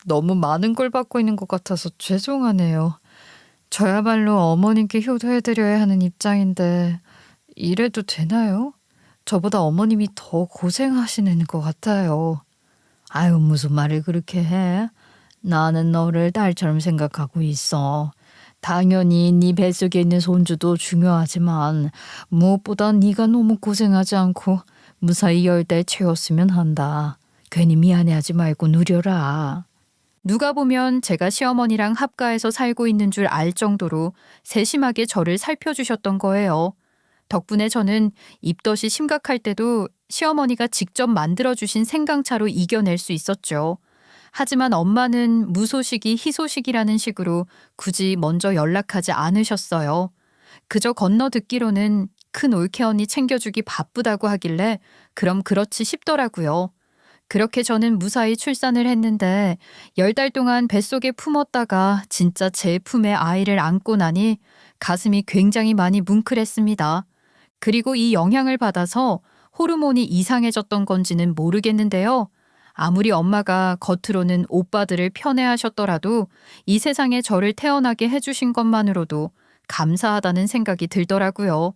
Speaker 2: 너무 많은 걸 받고 있는 것 같아서 죄송하네요. 저야말로 어머님께 효도해드려야 하는 입장인데 이래도 되나요? 저보다 어머님이 더 고생하시는 것 같아요. 아유, 무슨 말을 그렇게 해? 나는 너를 딸처럼 생각하고 있어. 당연히 네 뱃속에 있는 손주도 중요하지만 무엇보다 네가 너무 고생하지 않고 무사히 10달 채웠으면 한다. 괜히 미안해하지 말고 누려라.
Speaker 1: 누가 보면 제가 시어머니랑 합가해서 살고 있는 줄 알 정도로 세심하게 저를 살펴주셨던 거예요. 덕분에 저는 입덧이 심각할 때도 시어머니가 직접 만들어주신 생강차로 이겨낼 수 있었죠. 하지만 엄마는 무소식이 희소식이라는 식으로 굳이 먼저 연락하지 않으셨어요. 그저 건너 듣기로는 큰 올케 언니 챙겨주기 바쁘다고 하길래 그럼 그렇지 싶더라고요. 그렇게 저는 무사히 출산을 했는데 10달 동안 뱃속에 품었다가 진짜 제 품에 아이를 안고 나니 가슴이 굉장히 많이 뭉클했습니다. 그리고 이 영향을 받아서 호르몬이 이상해졌던 건지는 모르겠는데요. 아무리 엄마가 겉으로는 오빠들을 편애하셨더라도 이 세상에 저를 태어나게 해주신 것만으로도 감사하다는 생각이 들더라고요.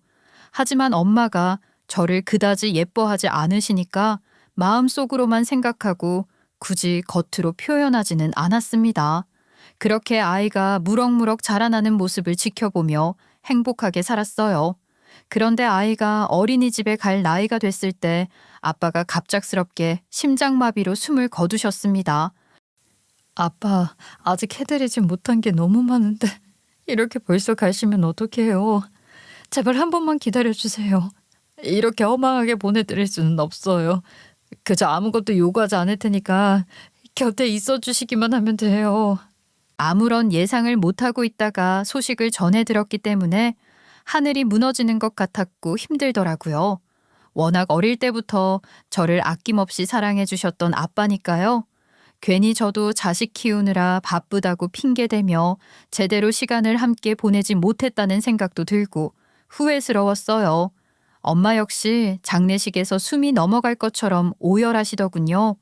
Speaker 1: 하지만 엄마가 저를 그다지 예뻐하지 않으시니까 마음속으로만 생각하고 굳이 겉으로 표현하지는 않았습니다. 그렇게 아이가 무럭무럭 자라나는 모습을 지켜보며 행복하게 살았어요. 그런데 아이가 어린이집에 갈 나이가 됐을 때 아빠가 갑작스럽게 심장마비로 숨을 거두셨습니다.
Speaker 2: 아빠, 아직 해드리지 못한 게 너무 많은데 이렇게 벌써 가시면 어떡해요. 제발 한 번만 기다려주세요. 이렇게 허망하게 보내드릴 수는 없어요. 그저 아무것도 요구하지 않을 테니까 곁에 있어 주시기만 하면 돼요.
Speaker 1: 아무런 예상을 못하고 있다가 소식을 전해 들었기 때문에 하늘이 무너지는 것 같았고 힘들더라고요. 워낙 어릴 때부터 저를 아낌없이 사랑해 주셨던 아빠니까요. 괜히 저도 자식 키우느라 바쁘다고 핑계대며 제대로 시간을 함께 보내지 못했다는 생각도 들고 후회스러웠어요. 엄마 역시 장례식에서 숨이 넘어갈 것처럼 오열하시더군요.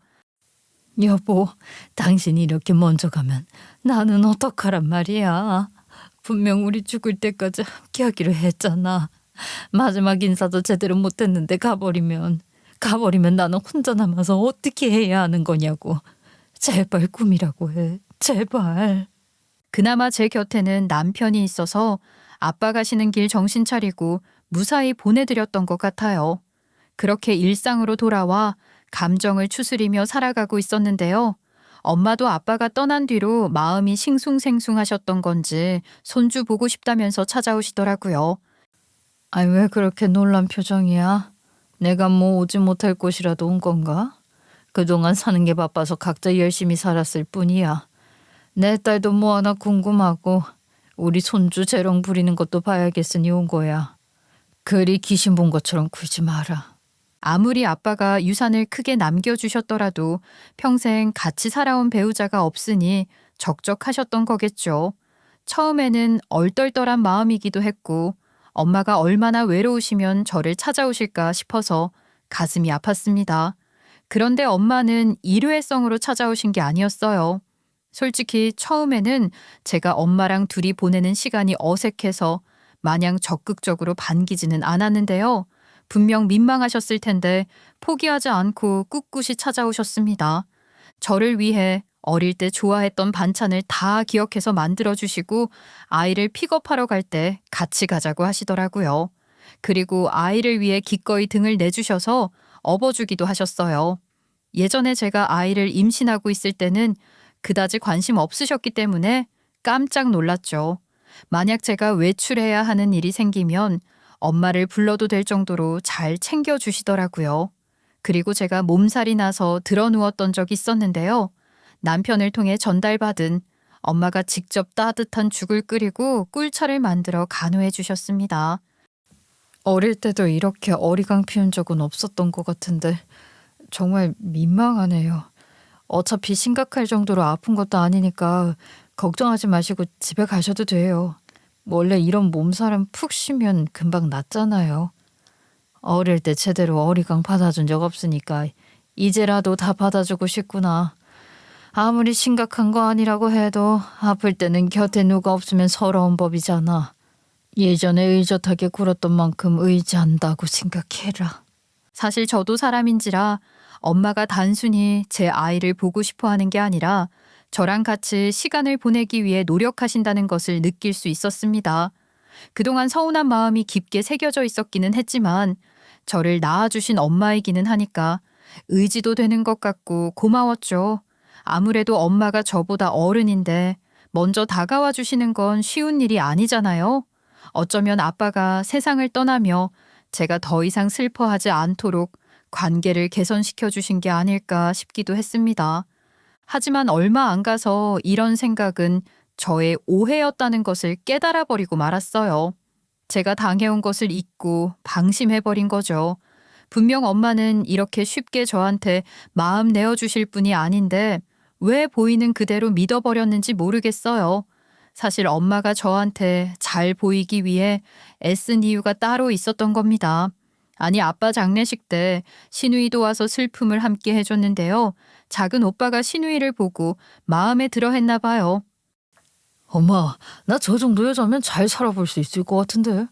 Speaker 2: 여보, 당신이 이렇게 먼저 가면 나는 어떡하란 말이야. 분명 우리 죽을 때까지 함께하기로 했잖아. 마지막 인사도 제대로 못했는데 가버리면 나는 혼자 남아서 어떻게 해야 하는 거냐고. 제발 꿈이라고 해. 제발.
Speaker 1: 그나마 제 곁에는 남편이 있어서 아빠 가시는 길 정신 차리고 무사히 보내드렸던 것 같아요. 그렇게 일상으로 돌아와 감정을 추스리며 살아가고 있었는데요. 엄마도 아빠가 떠난 뒤로 마음이 싱숭생숭하셨던 건지 손주 보고 싶다면서 찾아오시더라고요.
Speaker 2: 아니, 왜 그렇게 놀란 표정이야? 내가 뭐 오지 못할 곳이라도 온 건가? 그동안 사는 게 바빠서 각자 열심히 살았을 뿐이야. 내 딸도 뭐 하나 궁금하고 우리 손주 재롱 부리는 것도 봐야겠으니 온 거야. 그리 귀신 본 것처럼 굴지 마라.
Speaker 1: 아무리 아빠가 유산을 크게 남겨주셨더라도 평생 같이 살아온 배우자가 없으니 적적하셨던 거겠죠. 처음에는 얼떨떨한 마음이기도 했고 엄마가 얼마나 외로우시면 저를 찾아오실까 싶어서 가슴이 아팠습니다. 그런데 엄마는 일회성으로 찾아오신 게 아니었어요. 솔직히 처음에는 제가 엄마랑 둘이 보내는 시간이 어색해서 마냥 적극적으로 반기지는 않았는데요. 분명 민망하셨을 텐데 포기하지 않고 꿋꿋이 찾아오셨습니다. 저를 위해 어릴 때 좋아했던 반찬을 다 기억해서 만들어주시고 아이를 픽업하러 갈 때 같이 가자고 하시더라고요. 그리고 아이를 위해 기꺼이 등을 내주셔서 업어주기도 하셨어요. 예전에 제가 아이를 임신하고 있을 때는 그다지 관심 없으셨기 때문에 깜짝 놀랐죠. 만약 제가 외출해야 하는 일이 생기면 엄마를 불러도 될 정도로 잘 챙겨주시더라고요. 그리고 제가 몸살이 나서 드러누웠던 적이 있었는데요. 남편을 통해 전달받은 엄마가 직접 따뜻한 죽을 끓이고 꿀차를 만들어 간호해 주셨습니다. 어릴 때도 이렇게 어리광 피운 적은 없었던 것 같은데 정말 민망하네요. 어차피 심각할 정도로 아픈 것도 아니니까 걱정하지 마시고 집에 가셔도 돼요. 원래 이런 몸살은 푹 쉬면 금방 낫잖아요. 어릴 때 제대로 어리광 받아준 적 없으니까 이제라도 다 받아주고 싶구나. 아무리 심각한 거 아니라고 해도 아플 때는 곁에 누가 없으면 서러운 법이잖아. 예전에 의젓하게 굴었던 만큼 의지한다고 생각해라. 사실 저도 사람인지라 엄마가 단순히 제 아이를 보고 싶어 하는 게 아니라 저랑 같이 시간을 보내기 위해 노력하신다는 것을 느낄 수 있었습니다. 그동안 서운한 마음이 깊게 새겨져 있었기는 했지만 저를 낳아주신 엄마이기는 하니까 의지도 되는 것 같고 고마웠죠. 아무래도 엄마가 저보다 어른인데 먼저 다가와 주시는 건 쉬운 일이 아니잖아요. 어쩌면 아빠가 세상을 떠나며 제가 더 이상 슬퍼하지 않도록 관계를 개선시켜 주신 게 아닐까 싶기도 했습니다. 하지만 얼마 안 가서 이런 생각은 저의 오해였다는 것을 깨달아 버리고 말았어요. 제가 당해온 것을 잊고 방심해버린 거죠. 분명 엄마는 이렇게 쉽게 저한테 마음 내어주실 분이 아닌데 왜 보이는 그대로 믿어버렸는지 모르겠어요. 사실 엄마가 저한테 잘 보이기 위해 애쓴 이유가 따로 있었던 겁니다. 아니, 아빠 장례식 때 시누이도 와서 슬픔을 함께 해줬는데요. 작은 오빠가 시누이를 보고 마음에 들어 했나 봐요.
Speaker 2: 엄마, 나 저 정도 여자면 잘 살아볼 수 있을 것 같은데.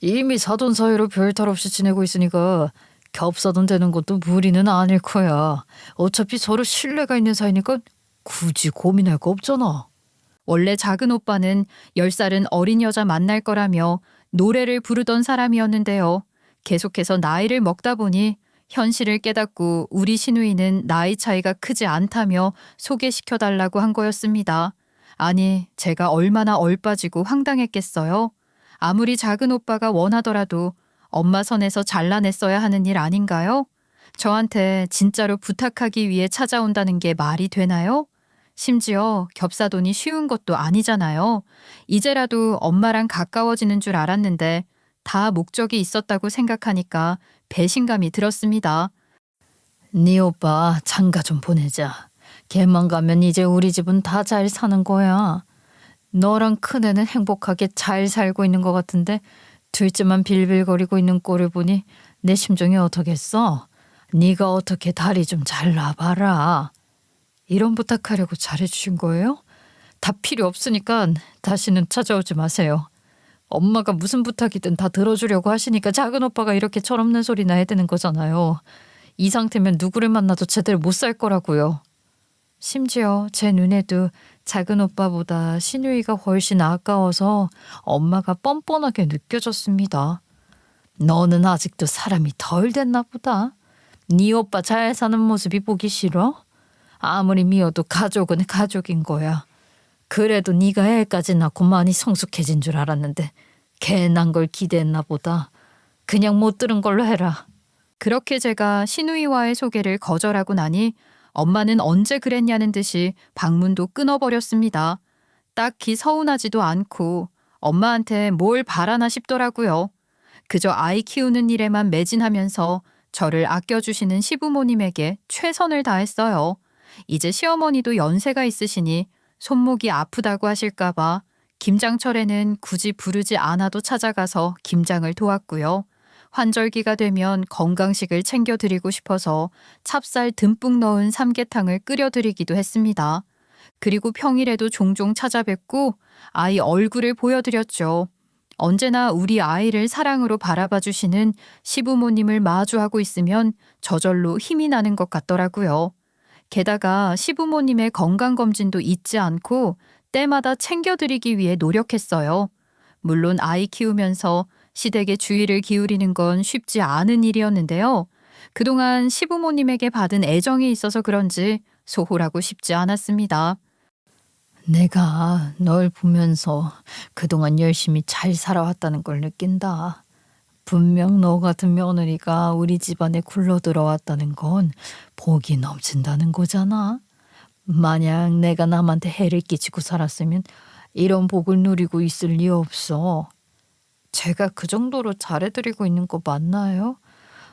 Speaker 2: 이미 사돈 사이로 별탈 없이 지내고 있으니까 겹사돈 되는 것도 무리는 아닐 거야. 어차피 서로 신뢰가 있는 사이니까 굳이 고민할 거 없잖아.
Speaker 1: 원래 작은 오빠는 10살은 어린 여자 만날 거라며 노래를 부르던 사람이었는데요. 계속해서 나이를 먹다 보니 현실을 깨닫고 우리 시누이는 나이 차이가 크지 않다며 소개시켜달라고 한 거였습니다. 아니, 제가 얼마나 얼빠지고 황당했겠어요. 아무리 작은 오빠가 원하더라도 엄마 선에서 잘라냈어야 하는 일 아닌가요? 저한테 진짜로 부탁하기 위해 찾아온다는 게 말이 되나요? 심지어 겹사돈이 쉬운 것도 아니잖아요. 이제라도 엄마랑 가까워지는 줄 알았는데 다 목적이 있었다고 생각하니까 배신감이 들었습니다.
Speaker 2: 네 오빠 장가 좀 보내자. 걔만 가면 이제 우리 집은 다 잘 사는 거야. 너랑 큰애는 행복하게 잘 살고 있는 것 같은데 둘째만 빌빌거리고 있는 꼴을 보니 내 심정이 어떻겠어? 네가 어떻게 다리 좀 잘라봐라. 이런 부탁하려고 잘해주신 거예요? 다 필요 없으니까 다시는 찾아오지 마세요. 엄마가 무슨 부탁이든 다 들어주려고 하시니까 작은 오빠가 이렇게 철없는 소리나 해야 되는 거잖아요. 이 상태면 누구를 만나도 제대로 못 살 거라고요. 심지어 제 눈에도 작은 오빠보다 시누이가 훨씬 아까워서 엄마가 뻔뻔하게 느껴졌습니다. 너는 아직도 사람이 덜 됐나 보다. 네 오빠 잘 사는 모습이 보기 싫어? 아무리 미워도 가족은 가족인 거야. 그래도 네가 애까지 낳고 많이 성숙해진 줄 알았는데 괜한 걸 기대했나 보다. 그냥 못 들은 걸로 해라.
Speaker 1: 그렇게 제가 시누이와의 소개를 거절하고 나니 엄마는 언제 그랬냐는 듯이 방문도 끊어버렸습니다. 딱히 서운하지도 않고 엄마한테 뭘 바라나 싶더라고요. 그저 아이 키우는 일에만 매진하면서 저를 아껴주시는 시부모님에게 최선을 다했어요. 이제 시어머니도 연세가 있으시니 손목이 아프다고 하실까봐 김장철에는 굳이 부르지 않아도 찾아가서 김장을 도왔고요. 환절기가 되면 건강식을 챙겨드리고 싶어서 찹쌀 듬뿍 넣은 삼계탕을 끓여드리기도 했습니다. 그리고 평일에도 종종 찾아뵙고 아이 얼굴을 보여드렸죠. 언제나 우리 아이를 사랑으로 바라봐 주시는 시부모님을 마주하고 있으면 저절로 힘이 나는 것 같더라고요. 게다가 시부모님의 건강검진도 잊지 않고 때마다 챙겨드리기 위해 노력했어요. 물론 아이 키우면서 시댁의 주의를 기울이는 건 쉽지 않은 일이었는데요. 그동안 시부모님에게 받은 애정이 있어서 그런지 소홀하고 싶지 않았습니다.
Speaker 2: 내가 널 보면서 그동안 열심히 잘 살아왔다는 걸 느낀다. 분명 너 같은 며느리가 우리 집안에 굴러들어왔다는 건 복이 넘친다는 거잖아. 만약 내가 남한테 해를 끼치고 살았으면 이런 복을 누리고 있을 리 없어. 제가 그 정도로 잘해드리고 있는 거 맞나요?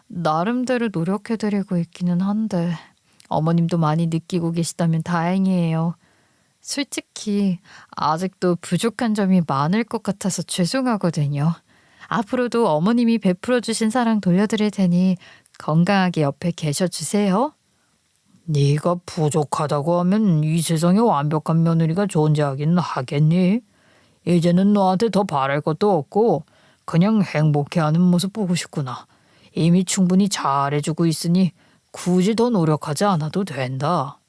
Speaker 2: 나름대로 노력해드리고 있기는 한데 어머님도 많이 느끼고 계시다면 다행이에요. 솔직히 아직도 부족한 점이 많을 것 같아서 죄송하거든요. 앞으로도 어머님이 베풀어 주신 사랑 돌려드릴 테니 건강하게 옆에 계셔 주세요. 네가 부족하다고 하면 이 세상에 완벽한 며느리가 존재하기는 하겠니? 이제는 너한테 더 바랄 것도 없고 그냥 행복해하는 모습 보고 싶구나. 이미 충분히 잘해주고 있으니 굳이 더 노력하지 않아도 된다.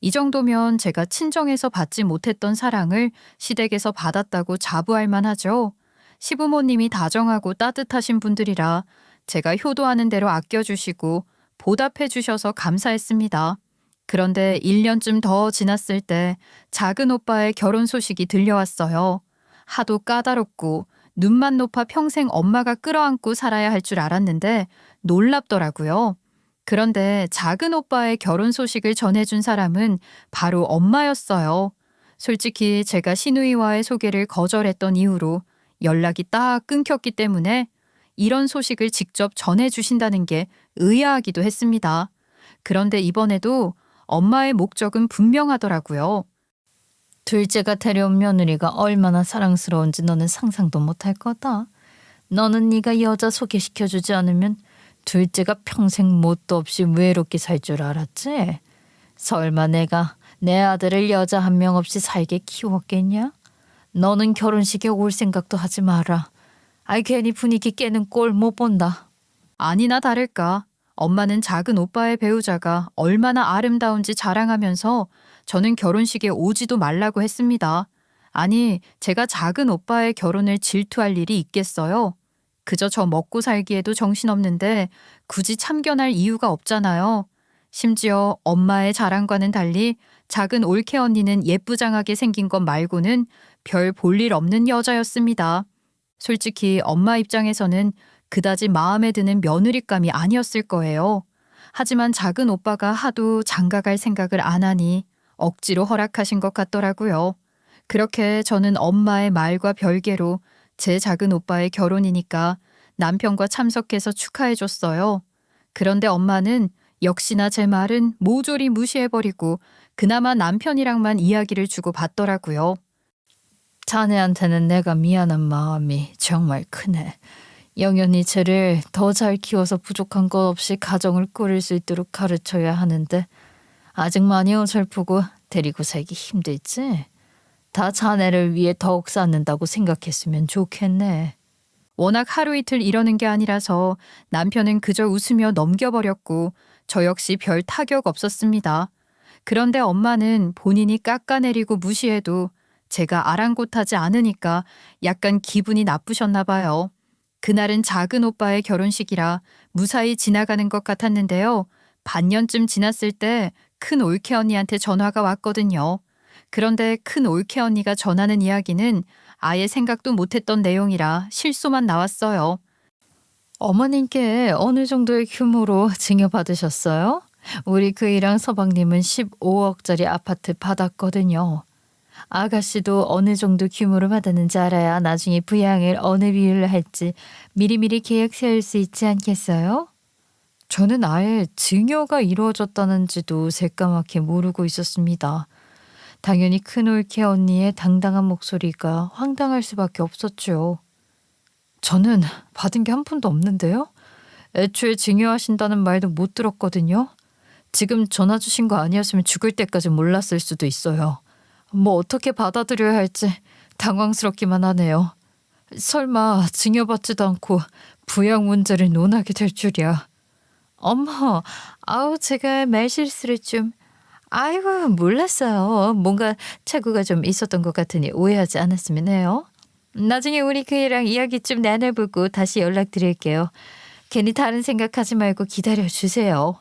Speaker 1: 이 정도면 제가 친정에서 받지 못했던 사랑을 시댁에서 받았다고 자부할 만하죠. 시부모님이 다정하고 따뜻하신 분들이라 제가 효도하는 대로 아껴주시고 보답해 주셔서 감사했습니다. 그런데 1년쯤 더 지났을 때 작은 오빠의 결혼 소식이 들려왔어요. 하도 까다롭고 눈만 높아 평생 엄마가 끌어안고 살아야 할 줄 알았는데 놀랍더라고요. 그런데 작은 오빠의 결혼 소식을 전해준 사람은 바로 엄마였어요. 솔직히 제가 시누이와의 소개를 거절했던 이후로 연락이 딱 끊겼기 때문에 이런 소식을 직접 전해주신다는 게 의아하기도 했습니다. 그런데 이번에도 엄마의 목적은 분명하더라고요.
Speaker 2: 둘째가 데려온 며느리가 얼마나 사랑스러운지 너는 상상도 못할 거다. 너는 네가 여자 소개시켜주지 않으면 둘째가 평생 뭣도 없이 외롭게 살 줄 알았지? 설마 내가 내 아들을 여자 한 명 없이 살게 키웠겠냐? 너는 결혼식에 올 생각도 하지 마라. 아이 괜히 분위기 깨는 꼴 못 본다.
Speaker 1: 아니나 다를까 엄마는 작은 오빠의 배우자가 얼마나 아름다운지 자랑하면서 저는 결혼식에 오지도 말라고 했습니다. 아니, 제가 작은 오빠의 결혼을 질투할 일이 있겠어요? 그저 저 먹고 살기에도 정신없는데 굳이 참견할 이유가 없잖아요. 심지어 엄마의 자랑과는 달리 작은 올케 언니는 예쁘장하게 생긴 것 말고는 별 볼 일 없는 여자였습니다. 솔직히 엄마 입장에서는 그다지 마음에 드는 며느리감이 아니었을 거예요. 하지만 작은 오빠가 하도 장가갈 생각을 안 하니 억지로 허락하신 것 같더라고요. 그렇게 저는 엄마의 말과 별개로 제 작은 오빠의 결혼이니까 남편과 참석해서 축하해줬어요. 그런데 엄마는 역시나 제 말은 모조리 무시해버리고 그나마 남편이랑만 이야기를 주고 받더라고요.
Speaker 2: 자네한테는 내가 미안한 마음이 정말 크네. 영연히 쟤를 더 잘 키워서 부족한 것 없이 가정을 꾸릴 수 있도록 가르쳐야 하는데 아직 많이 어설프고 데리고 살기 힘들지? 다 자네를 위해 더욱 쌓는다고 생각했으면 좋겠네.
Speaker 1: 워낙 하루 이틀 이러는 게 아니라서 남편은 그저 웃으며 넘겨버렸고 저 역시 별 타격 없었습니다. 그런데 엄마는 본인이 깎아내리고 무시해도 제가 아랑곳하지 않으니까 약간 기분이 나쁘셨나 봐요. 그날은 작은 오빠의 결혼식이라 무사히 지나가는 것 같았는데요. 반년쯤 지났을 때 큰 올케 언니한테 전화가 왔거든요. 그런데 큰 올케 언니가 전하는 이야기는 아예 생각도 못했던 내용이라 실소만 나왔어요.
Speaker 2: 어머님께 어느 정도의 규모로 증여받으셨어요? 우리 그이랑 서방님은 15억짜리 아파트 받았거든요. 아가씨도 어느 정도 규모를 받았는지 알아야 나중에 부양을 어느 비율로 할지 미리미리 계획 세울 수 있지 않겠어요? 저는 아예 증여가 이루어졌다는지도 새까맣게 모르고 있었습니다. 당연히 큰올케 언니의 당당한 목소리가 황당할 수밖에 없었죠. 저는 받은 게 한 푼도 없는데요. 애초에 증여하신다는 말도 못 들었거든요. 지금 전화 주신 거 아니었으면 죽을 때까지 몰랐을 수도 있어요. 뭐 어떻게 받아들여야 할지 당황스럽기만 하네요. 설마 증여받지도 않고 부양 문제를 논하게 될 줄이야. 어머, 아우 제가 말실수를 좀.
Speaker 1: 아이고, 몰랐어요. 뭔가 착오가 좀 있었던 것 같으니 오해하지 않았으면 해요. 나중에 우리 그 애랑 이야기 좀 나눠보고 다시 연락드릴게요. 괜히 다른 생각하지 말고 기다려주세요.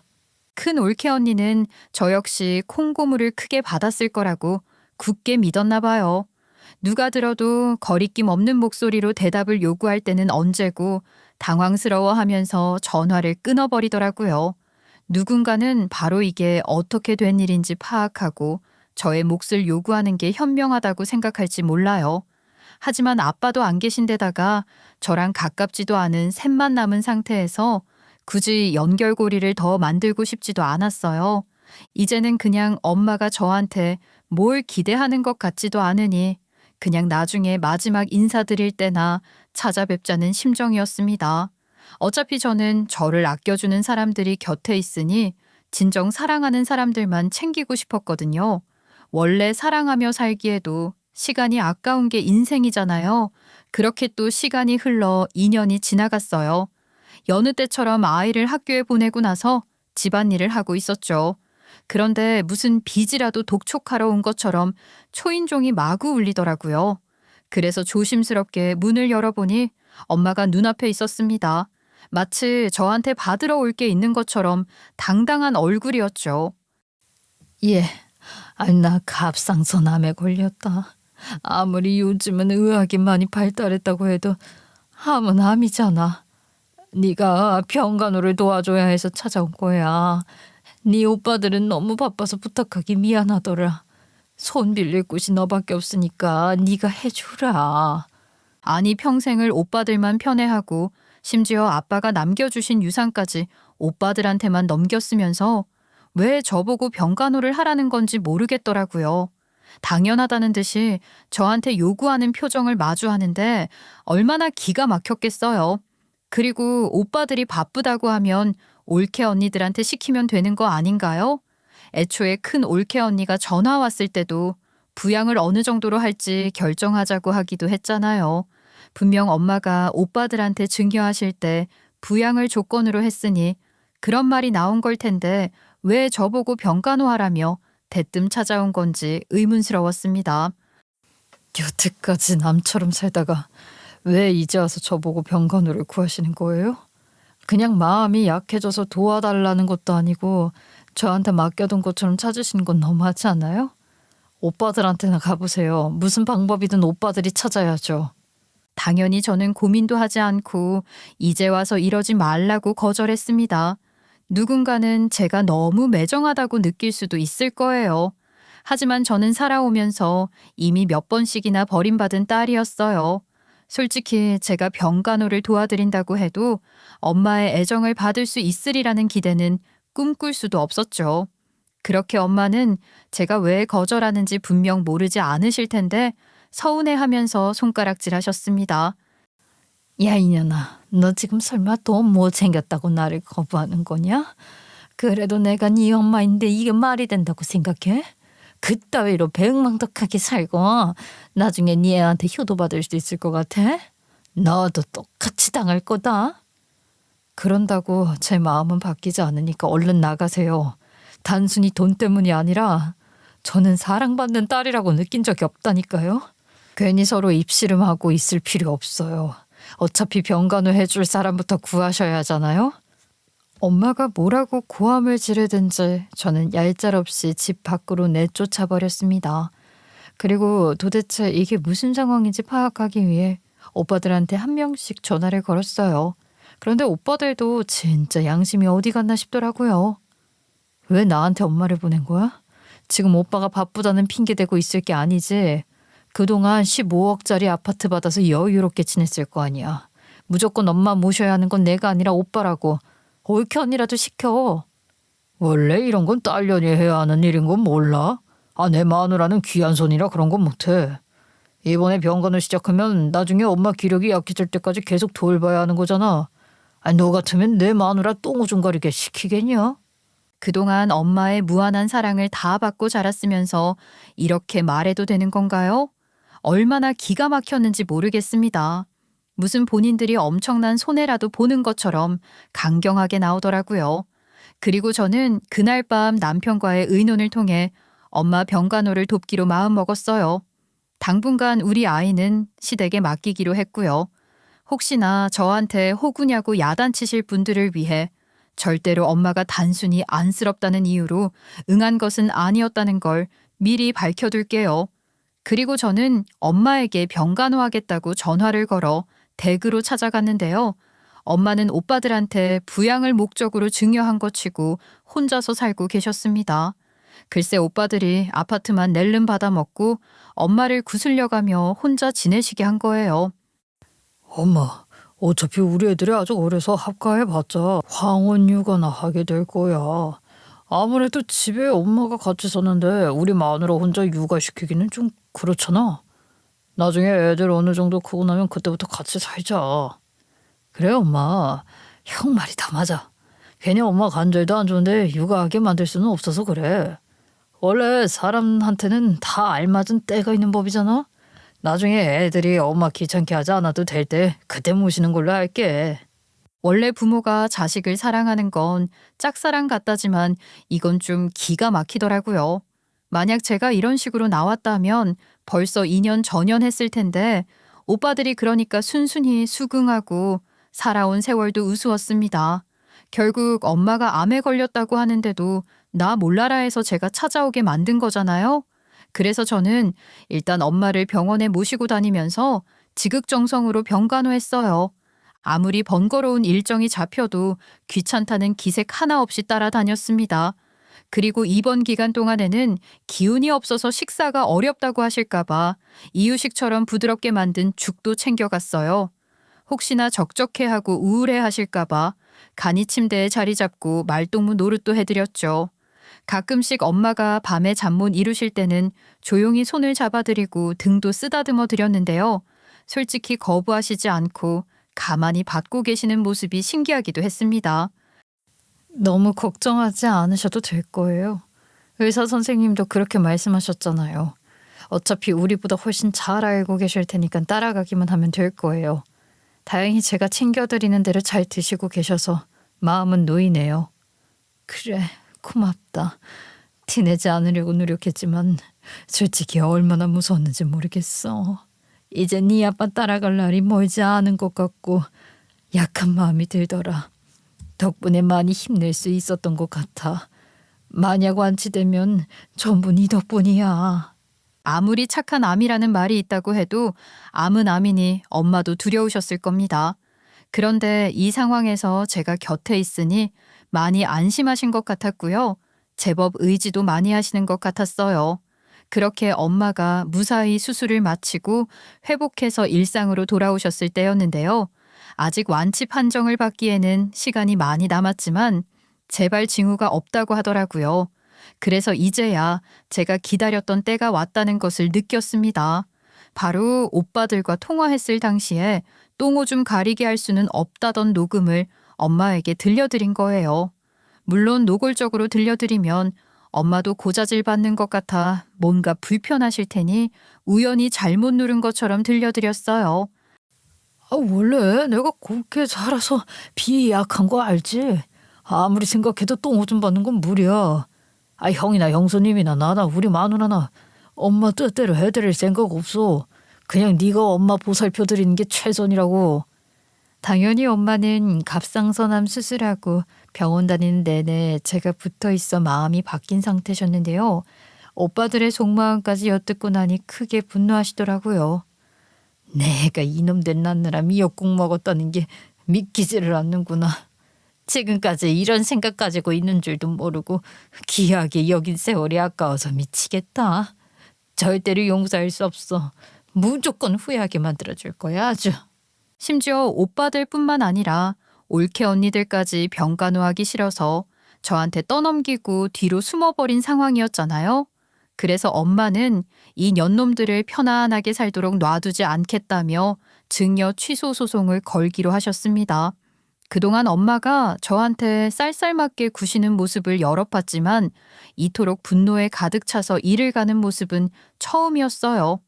Speaker 1: 큰 올케 언니는 저 역시 콩고물을 크게 받았을 거라고 굳게 믿었나 봐요. 누가 들어도 거리낌 없는 목소리로 대답을 요구할 때는 언제고 당황스러워하면서 전화를 끊어버리더라고요. 누군가는 바로 이게 어떻게 된 일인지 파악하고 저의 몫을 요구하는 게 현명하다고 생각할지 몰라요. 하지만 아빠도 안 계신 데다가 저랑 가깝지도 않은 셋만 남은 상태에서 굳이 연결고리를 더 만들고 싶지도 않았어요. 이제는 그냥 엄마가 저한테 뭘 기대하는 것 같지도 않으니 그냥 나중에 마지막 인사드릴 때나 찾아뵙자는 심정이었습니다. 어차피 저는 저를 아껴주는 사람들이 곁에 있으니 진정 사랑하는 사람들만 챙기고 싶었거든요. 원래 사랑하며 살기에도 시간이 아까운 게 인생이잖아요. 그렇게 또 시간이 흘러 2년이 지나갔어요. 여느 때처럼 아이를 학교에 보내고 나서 집안일을 하고 있었죠. 그런데 무슨 빚이라도 독촉하러 온 것처럼 초인종이 마구 울리더라고요. 그래서 조심스럽게 문을 열어보니 엄마가 눈앞에 있었습니다. 마치 저한테 받으러 올 게 있는 것처럼 당당한 얼굴이었죠. 예, 나 갑상선암에 걸렸다. 아무리 요즘은 의학이 많이 발달했다고 해도 암은 암이잖아. 네가 병간호를 도와줘야 해서 찾아온 거야. 네 오빠들은 너무 바빠서 부탁하기 미안하더라. 손 빌릴 곳이 너밖에 없으니까 네가 해주라. 아니 평생을 오빠들만 편애하고 심지어 아빠가 남겨주신 유산까지 오빠들한테만 넘겼으면서 왜 저보고 병간호를 하라는 건지 모르겠더라고요. 당연하다는 듯이 저한테 요구하는 표정을 마주하는데 얼마나 기가 막혔겠어요. 그리고 오빠들이 바쁘다고 하면 올케 언니들한테 시키면 되는 거 아닌가요? 애초에 큰 올케 언니가 전화 왔을 때도 부양을 어느 정도로 할지 결정하자고 하기도 했잖아요. 분명 엄마가 오빠들한테 증여하실 때 부양을 조건으로 했으니 그런 말이 나온 걸 텐데 왜 저보고 병간호하라며 대뜸 찾아온 건지 의문스러웠습니다. 여태까지 남처럼 살다가 왜 이제 와서 저보고 병간호를 구하시는 거예요? 그냥 마음이 약해져서 도와달라는 것도 아니고 저한테 맡겨둔 것처럼 찾으시는 건 너무하지 않아요? 오빠들한테나 가보세요. 무슨 방법이든 오빠들이 찾아야죠. 당연히 저는 고민도 하지 않고 이제 와서 이러지 말라고 거절했습니다. 누군가는 제가 너무 매정하다고 느낄 수도 있을 거예요. 하지만 저는 살아오면서 이미 몇 번씩이나 버림받은 딸이었어요. 솔직히 제가 병간호를 도와드린다고 해도 엄마의 애정을 받을 수 있으리라는 기대는 꿈꿀 수도 없었죠. 그렇게 엄마는 제가 왜 거절하는지 분명 모르지 않으실 텐데 서운해하면서 손가락질 하셨습니다. 야 이년아, 너 지금 설마 돈 못 챙겼다고 나를 거부하는 거냐? 그래도 내가 네 엄마인데 이게 말이 된다고 생각해? 그따위로 배응망덕하게 살고 나중에 네 애한테 효도받을 수 있을 것 같아? 너도 똑같이 당할 거다. 그런다고 제 마음은 바뀌지 않으니까 얼른 나가세요. 단순히 돈 때문이 아니라 저는 사랑받는 딸이라고 느낀 적이 없다니까요. 괜히 서로 입씨름하고 있을 필요 없어요. 어차피 병간호 해줄 사람부터 구하셔야 하잖아요. 엄마가 뭐라고 고함을 지르든지 저는 얄짤없이 집 밖으로 내쫓아 버렸습니다. 그리고 도대체 이게 무슨 상황인지 파악하기 위해 오빠들한테 한 명씩 전화를 걸었어요. 그런데 오빠들도 진짜 양심이 어디 갔나 싶더라고요. 왜 나한테 엄마를 보낸 거야? 지금 오빠가 바쁘다는 핑계 대고 있을 게 아니지. 그동안 15억짜리 아파트 받아서 여유롭게 지냈을 거 아니야. 무조건 엄마 모셔야 하는 건 내가 아니라 오빠라고. 올케 언니라도 시켜. 원래 이런 건 딸년이 해야 하는 일인 건 몰라? 내 마누라는 귀한 손이라 그런 건 못해. 이번에 병간호 시작하면 나중에 엄마 기력이 약해질 때까지 계속 돌봐야 하는 거잖아. 너 같으면 내 마누라 똥오줌 가리게 시키겠냐? 그동안 엄마의 무한한 사랑을 다 받고 자랐으면서 이렇게 말해도 되는 건가요? 얼마나 기가 막혔는지 모르겠습니다. 무슨 본인들이 엄청난 손해라도 보는 것처럼 강경하게 나오더라고요. 그리고 저는 그날 밤 남편과의 의논을 통해 엄마 병간호를 돕기로 마음먹었어요. 당분간 우리 아이는 시댁에 맡기기로 했고요. 혹시나 저한테 호구냐고 야단치실 분들을 위해 절대로 엄마가 단순히 안쓰럽다는 이유로 응한 것은 아니었다는 걸 미리 밝혀둘게요. 그리고 저는 엄마에게 병간호하겠다고 전화를 걸어 댁으로 찾아갔는데요. 엄마는 오빠들한테 부양을 목적으로 증여한 것 치고 혼자서 살고 계셨습니다. 글쎄 오빠들이 아파트만 낼름 받아먹고 엄마를 구슬려가며 혼자 지내시게 한 거예요.
Speaker 2: 엄마, 어차피 우리 애들이 아직 어려서 합가해봤자 황혼 육아나 하게 될 거야. 아무래도 집에 엄마가 같이 사는데 우리 마누라 혼자 육아시키기는 좀 그렇잖아. 나중에 애들 어느 정도 크고 나면 그때부터 같이 살자. 그래 엄마, 형 말이 다 맞아. 괜히 엄마 관절도 안 좋은데 육아하게 만들 수는 없어서 그래. 원래 사람한테는 다 알맞은 때가 있는 법이잖아. 나중에 애들이 엄마 귀찮게 하지 않아도 될 때 그때 모시는 걸로 할게.
Speaker 1: 원래 부모가 자식을 사랑하는 건 짝사랑 같다지만 이건 좀 기가 막히더라고요. 만약 제가 이런 식으로 나왔다면 벌써 2년 전연했을 텐데 오빠들이 그러니까 순순히 수긍하고 살아온 세월도 우스웠습니다. 결국 엄마가 암에 걸렸다고 하는데도 나 몰라라 해서 제가 찾아오게 만든 거잖아요. 그래서 저는 일단 엄마를 병원에 모시고 다니면서 지극정성으로 병간호했어요. 아무리 번거로운 일정이 잡혀도 귀찮다는 기색 하나 없이 따라다녔습니다. 그리고 입원 기간 동안에는 기운이 없어서 식사가 어렵다고 하실까봐 이유식처럼 부드럽게 만든 죽도 챙겨갔어요. 혹시나 적적해하고 우울해하실까봐 간이 침대에 자리 잡고 말동무 노릇도 해드렸죠. 가끔씩 엄마가 밤에 잠 못 이루실 때는 조용히 손을 잡아드리고 등도 쓰다듬어 드렸는데요. 솔직히 거부하시지 않고 가만히 받고 계시는 모습이 신기하기도 했습니다. 너무 걱정하지 않으셔도 될 거예요. 의사 선생님도 그렇게 말씀하셨잖아요. 어차피 우리보다 훨씬 잘 알고 계실 테니까 따라가기만 하면 될 거예요. 다행히 제가 챙겨드리는 대로 잘 드시고 계셔서 마음은 놓이네요. 그래, 고맙다. 티내지 않으려고 노력했지만 솔직히 얼마나 무서웠는지 모르겠어. 이제 네 아빠 따라갈 날이 멀지 않은 것 같고 약한 마음이 들더라. 덕분에 많이 힘낼 수 있었던 것 같아. 만약 완치되면 전부 네 덕분이야. 아무리 착한 암이라는 말이 있다고 해도 암은 암이니 엄마도 두려우셨을 겁니다. 그런데 이 상황에서 제가 곁에 있으니 많이 안심하신 것 같았고요. 제법 의지도 많이 하시는 것 같았어요. 그렇게 엄마가 무사히 수술을 마치고 회복해서 일상으로 돌아오셨을 때였는데요. 아직 완치 판정을 받기에는 시간이 많이 남았지만 재발 징후가 없다고 하더라고요. 그래서 이제야 제가 기다렸던 때가 왔다는 것을 느꼈습니다. 바로 오빠들과 통화했을 당시에 똥오줌 가리게 할 수는 없다던 녹음을 엄마에게 들려드린 거예요. 물론 노골적으로 들려드리면 엄마도 고자질 받는 것 같아 뭔가 불편하실 테니 우연히 잘못 누른 것처럼 들려드렸어요.
Speaker 2: 원래 내가 곱게 자라서 비 약한 거 알지? 아무리 생각해도 똥오줌 받는 건 무리야. 형이나 형수님이나 나나 우리 마누라나 엄마 뜻대로 해드릴 생각 없어. 그냥 네가 엄마 보살펴 드리는 게 최선이라고.
Speaker 1: 당연히 엄마는 갑상선암 수술하고 병원 다니는 내내 제가 붙어 있어 마음이 바뀐 상태셨는데요. 오빠들의 속마음까지 엿듣고 나니 크게 분노하시더라고요.
Speaker 2: 내가 이놈들 낳느라 미역국 먹었다는 게 믿기지를 않는구나. 지금까지 이런 생각 가지고 있는 줄도 모르고 귀하게 여긴 세월이 아까워서 미치겠다. 절대로 용서할 수 없어. 무조건 후회하게 만들어줄 거야 아주.
Speaker 1: 심지어 오빠들뿐만 아니라 올케 언니들까지 병간호하기 싫어서 저한테 떠넘기고 뒤로 숨어버린 상황이었잖아요. 그래서 엄마는 이 년놈들을 편안하게 살도록 놔두지 않겠다며 증여 취소 소송을 걸기로 하셨습니다. 그동안 엄마가 저한테 쌀쌀맞게 구시는 모습을 여러 봤지만 이토록 분노에 가득 차서 일을 가는 모습은 처음이었어요.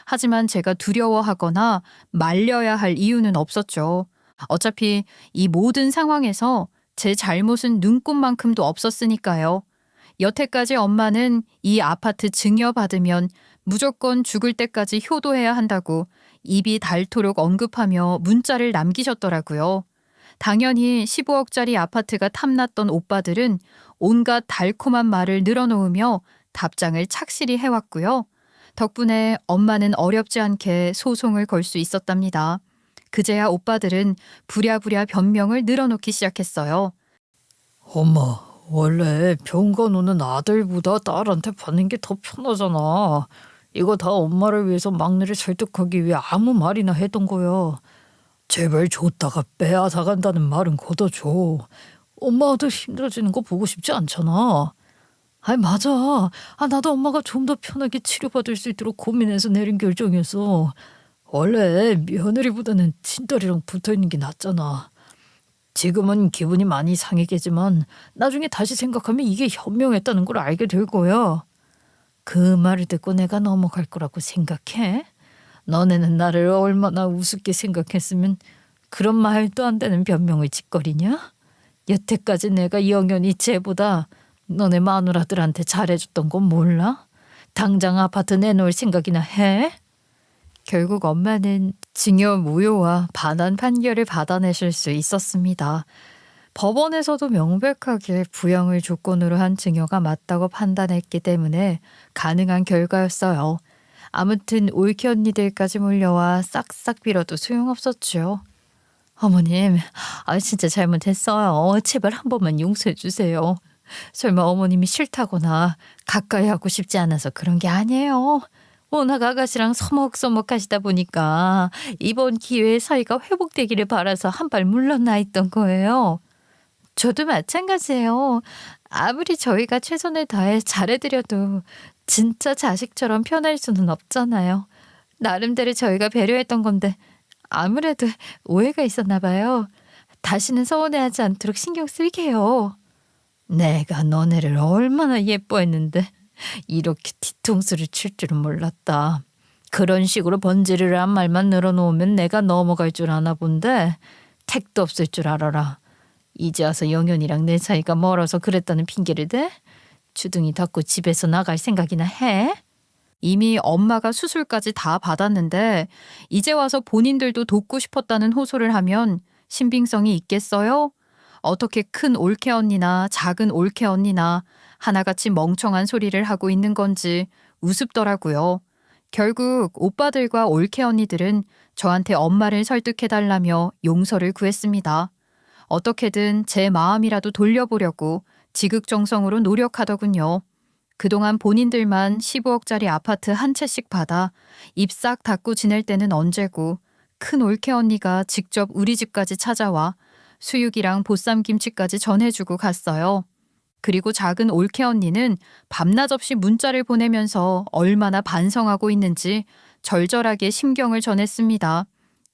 Speaker 1: 하지만 제가 두려워하거나 말려야 할 이유는 없었죠. 어차피 이 모든 상황에서 제 잘못은 눈꼽만큼도 없었으니까요. 여태까지 엄마는 이 아파트 증여받으면 무조건 죽을 때까지 효도해야 한다고 입이 닳도록 언급하며 문자를 남기셨더라고요. 당연히 15억짜리 아파트가 탐났던 오빠들은 온갖 달콤한 말을 늘어놓으며 답장을 착실히 해왔고요. 덕분에 엄마는 어렵지 않게 소송을 걸 수 있었답니다. 그제야 오빠들은 부랴부랴 변명을 늘어놓기 시작했어요.
Speaker 2: 엄마, 원래 병가 노는 아들보다 딸한테 받는 게 더 편하잖아. 이거 다 엄마를 위해서 막내를 설득하기 위해 아무 말이나 했던 거야. 제발 줬다가 빼앗아 간다는 말은 걷어줘. 엄마 아들 힘들어지는 거 보고 싶지 않잖아. 아이 맞아. 나도 엄마가 좀 더 편하게 치료받을 수 있도록 고민해서 내린 결정이었어. 원래 며느리보다는 친딸이랑 붙어있는 게 낫잖아. 지금은 기분이 많이 상했겠지만 나중에 다시 생각하면 이게 현명했다는 걸 알게 될 거야. 그 말을 듣고 내가 넘어갈 거라고 생각해? 너네는 나를 얼마나 우습게 생각했으면 그런 말도 안 되는 변명을 짓거리냐? 여태까지 내가 영연히 쟤보다 너네 마누라들한테 잘해줬던 건 몰라? 당장 아파트 내놓을 생각이나 해?
Speaker 1: 결국 엄마는 징역 무효와 반환 판결을 받아내실 수 있었습니다. 법원에서도 명백하게 부양을 조건으로 한 증여가 맞다고 판단했기 때문에 가능한 결과였어요. 아무튼 올케 언니들까지 몰려와 싹싹 빌어도 소용없었죠. 어머님, 진짜 잘못했어요. 제발 한 번만 용서해 주세요. 설마 어머님이 싫다거나 가까이 하고 싶지 않아서 그런 게 아니에요. 워낙 아가씨랑 서먹서먹 하시다 보니까 이번 기회에 사이가 회복되기를 바라서 한 발 물러나 있던 거예요. 저도 마찬가지예요. 아무리 저희가 최선을 다해 잘해드려도 진짜 자식처럼 편할 수는 없잖아요. 나름대로 저희가 배려했던 건데 아무래도 오해가 있었나 봐요. 다시는 서운해하지 않도록 신경 쓸게요. 내가 너네를 얼마나 예뻐했는데 이렇게 뒤통수를 칠 줄은 몰랐다. 그런 식으로 번지르르한 말만 늘어놓으면 내가 넘어갈 줄 아나 본데 택도 없을 줄 알아라. 이제 와서 영현이랑 내 사이가 멀어서 그랬다는 핑계를 대? 주둥이 닫고 집에서 나갈 생각이나 해? 이미 엄마가 수술까지 다 받았는데 이제 와서 본인들도 돕고 싶었다는 호소를 하면 신빙성이 있겠어요? 어떻게 큰 올케 언니나 작은 올케 언니나 하나같이 멍청한 소리를 하고 있는 건지 우습더라고요. 결국 오빠들과 올케 언니들은 저한테 엄마를 설득해달라며 용서를 구했습니다. 어떻게든 제 마음이라도 돌려보려고 지극정성으로 노력하더군요. 그동안 본인들만 15억짜리 아파트 한 채씩 받아 입 싹 닫고 지낼 때는 언제고 큰 올케 언니가 직접 우리 집까지 찾아와 수육이랑 보쌈김치까지 전해주고 갔어요. 그리고 작은 올케 언니는 밤낮 없이 문자를 보내면서 얼마나 반성하고 있는지 절절하게 심경을 전했습니다.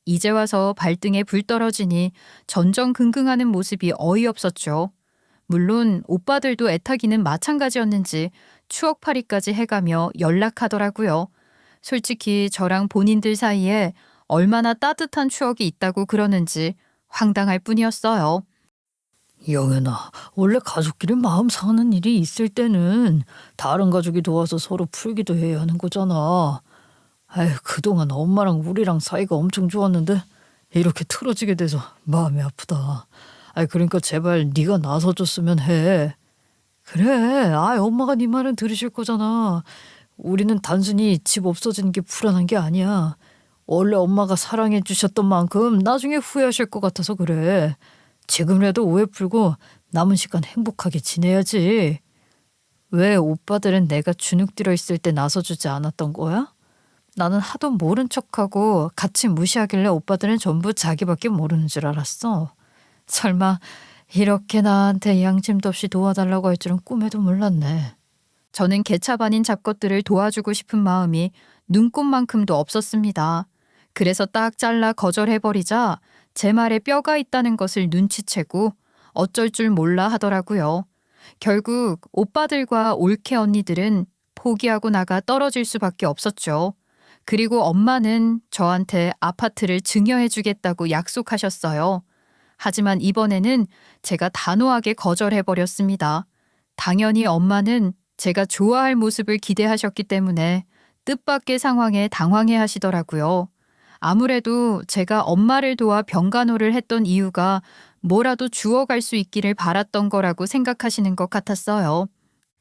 Speaker 1: 이제 와서 발등에 불 떨어지니 전전긍긍하는 모습이 어이없었죠. 물론 오빠들도 애타기는 마찬가지였는지 추억팔이까지 해가며 연락하더라고요. 솔직히 저랑 본인들 사이에 얼마나 따뜻한 추억이 있다고 그러는지 황당할 뿐이었어요.
Speaker 2: 영현아, 원래 가족끼리 마음 상하는 일이 있을 때는 다른 가족이 도와서 서로 풀기도 해야 하는 거잖아. 그동안 엄마랑 우리랑 사이가 엄청 좋았는데 이렇게 틀어지게 돼서 마음이 아프다. 그러니까 제발 네가 나서줬으면 해. 그래, 엄마가 네 말은 들으실 거잖아. 우리는 단순히 집 없어지는 게 불안한 게 아니야. 원래 엄마가 사랑해 주셨던 만큼 나중에 후회하실 것 같아서 그래. 지금이라도 오해 풀고 남은 시간 행복하게 지내야지. 왜 오빠들은 내가 주눅 들어 있을 때 나서주지 않았던 거야? 나는 하도 모른 척하고 같이 무시하길래 오빠들은 전부 자기밖에 모르는 줄 알았어. 설마 이렇게 나한테 양심도 없이 도와달라고 할 줄은 꿈에도 몰랐네.
Speaker 1: 저는 개차반인 잡것들을 도와주고 싶은 마음이 눈꼽만큼도 없었습니다. 그래서 딱 잘라 거절해버리자 제 말에 뼈가 있다는 것을 눈치채고 어쩔 줄 몰라 하더라고요. 결국 오빠들과 올케 언니들은 포기하고 나가 떨어질 수밖에 없었죠. 그리고 엄마는 저한테 아파트를 증여해주겠다고 약속하셨어요. 하지만 이번에는 제가 단호하게 거절해버렸습니다. 당연히 엄마는 제가 좋아할 모습을 기대하셨기 때문에 뜻밖의 상황에 당황해 하시더라고요. 아무래도 제가 엄마를 도와 병간호를 했던 이유가 뭐라도 주워갈 수 있기를 바랐던 거라고 생각하시는 것 같았어요.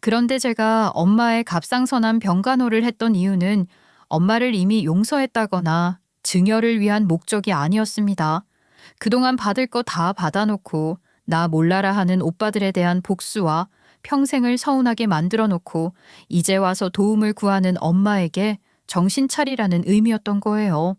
Speaker 1: 그런데 제가 엄마의 갑상선암 병간호를 했던 이유는 엄마를 이미 용서했다거나 증여를 위한 목적이 아니었습니다. 그동안 받을 거 다 받아놓고 나 몰라라 하는 오빠들에 대한 복수와 평생을 서운하게 만들어 놓고 이제 와서 도움을 구하는 엄마에게 정신 차리라는 의미였던 거예요.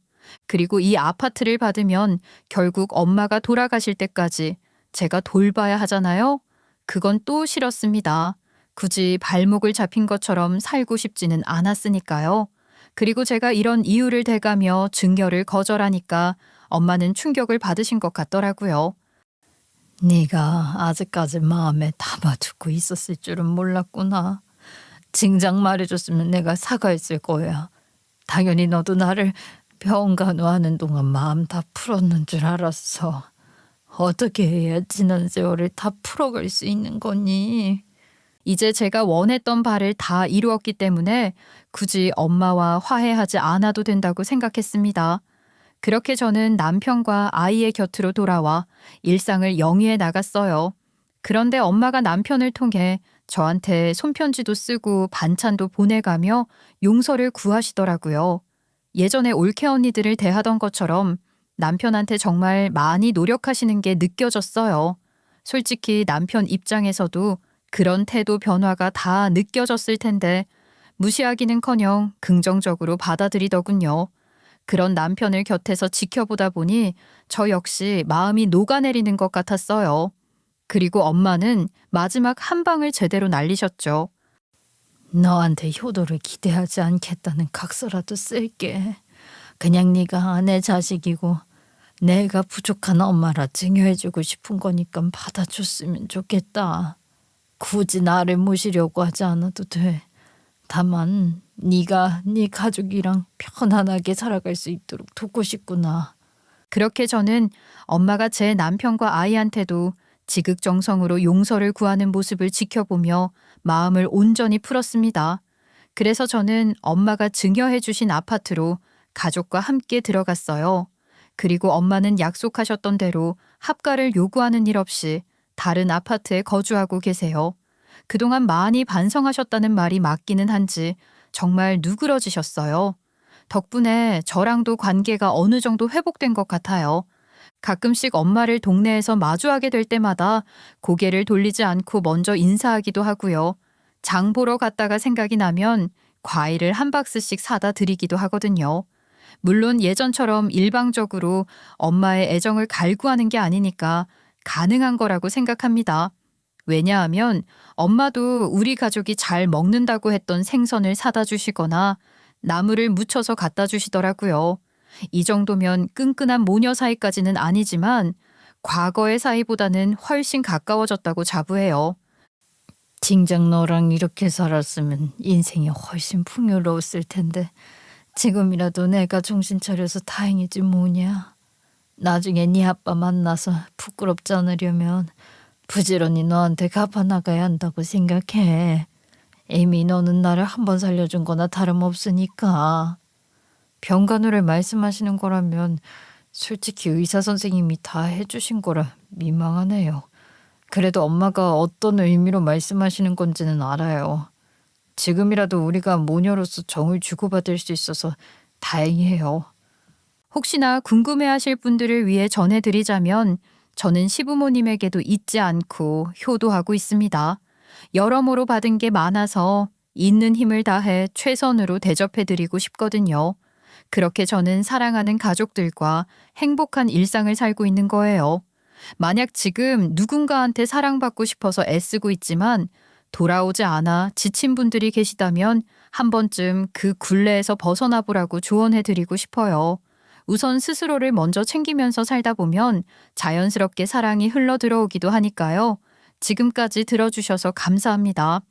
Speaker 1: 그리고 이 아파트를 받으면 결국 엄마가 돌아가실 때까지 제가 돌봐야 하잖아요. 그건 또 싫었습니다. 굳이 발목을 잡힌 것처럼 살고 싶지는 않았으니까요. 그리고 제가 이런 이유를 대가며 증여를 거절하니까 엄마는 충격을 받으신 것 같더라고요.
Speaker 2: 네가 아직까지 마음에 담아두고 있었을 줄은 몰랐구나. 진작 말해줬으면 내가 사과했을 거야. 당연히 너도 나를 병간호하는 동안 마음 다 풀었는 줄 알았어. 어떻게 해야 지난 세월을 다 풀어갈 수 있는 거니?
Speaker 1: 이제 제가 원했던 바를 다 이루었기 때문에 굳이 엄마와 화해하지 않아도 된다고 생각했습니다. 그렇게 저는 남편과 아이의 곁으로 돌아와 일상을 영위해 나갔어요. 그런데 엄마가 남편을 통해 저한테 손편지도 쓰고 반찬도 보내가며 용서를 구하시더라고요. 예전에 올케 언니들을 대하던 것처럼 남편한테 정말 많이 노력하시는 게 느껴졌어요. 솔직히 남편 입장에서도 그런 태도 변화가 다 느껴졌을 텐데 무시하기는커녕 긍정적으로 받아들이더군요. 그런 남편을 곁에서 지켜보다 보니 저 역시 마음이 녹아내리는 것 같았어요. 그리고 엄마는 마지막 한 방을 제대로 날리셨죠.
Speaker 2: 너한테 효도를 기대하지 않겠다는 각서라도 쓸게. 그냥 네가 내 자식이고 내가 부족한 엄마라 증여해주고 싶은 거니까 받아줬으면 좋겠다. 굳이 나를 모시려고 하지 않아도 돼. 다만 네가 네 가족이랑 편안하게 살아갈 수 있도록 돕고 싶구나.
Speaker 1: 그렇게 저는 엄마가 제 남편과 아이한테도 지극정성으로 용서를 구하는 모습을 지켜보며 마음을 온전히 풀었습니다. 그래서 저는 엄마가 증여해 주신 아파트로 가족과 함께 들어갔어요. 그리고 엄마는 약속하셨던 대로 합가를 요구하는 일 없이 다른 아파트에 거주하고 계세요. 그동안 많이 반성하셨다는 말이 맞기는 한지 정말 누그러지셨어요. 덕분에 저랑도 관계가 어느 정도 회복된 것 같아요. 가끔씩 엄마를 동네에서 마주하게 될 때마다 고개를 돌리지 않고 먼저 인사하기도 하고요. 장 보러 갔다가 생각이 나면 과일을 한 박스씩 사다 드리기도 하거든요. 물론 예전처럼 일방적으로 엄마의 애정을 갈구하는 게 아니니까 가능한 거라고 생각합니다. 왜냐하면 엄마도 우리 가족이 잘 먹는다고 했던 생선을 사다 주시거나 나물을 무쳐서 갖다 주시더라고요. 이 정도면 끈끈한 모녀 사이까지는 아니지만 과거의 사이보다는 훨씬 가까워졌다고 자부해요.
Speaker 2: 진작 너랑 이렇게 살았으면 인생이 훨씬 풍요로웠을 텐데 지금이라도 내가 정신 차려서 다행이지 뭐냐. 나중에 네 아빠 만나서 부끄럽지 않으려면 부지런히 너한테 갚아나가야 한다고 생각해. 이미 너는 나를 한 번 살려준 거나 다름없으니까. 병간호를 말씀하시는 거라면 솔직히 의사 선생님이 다 해주신 거라 민망하네요. 그래도 엄마가 어떤 의미로 말씀하시는 건지는 알아요. 지금이라도 우리가 모녀로서 정을 주고받을 수 있어서 다행이에요.
Speaker 1: 혹시나 궁금해하실 분들을 위해 전해드리자면 저는 시부모님에게도 잊지 않고 효도하고 있습니다. 여러모로 받은 게 많아서 있는 힘을 다해 최선으로 대접해드리고 싶거든요. 그렇게 저는 사랑하는 가족들과 행복한 일상을 살고 있는 거예요. 만약 지금 누군가한테 사랑받고 싶어서 애쓰고 있지만 돌아오지 않아 지친 분들이 계시다면 한 번쯤 그 굴레에서 벗어나 보라고 조언해드리고 싶어요. 우선 스스로를 먼저 챙기면서 살다 보면 자연스럽게 사랑이 흘러 들어오기도 하니까요. 지금까지 들어주셔서 감사합니다.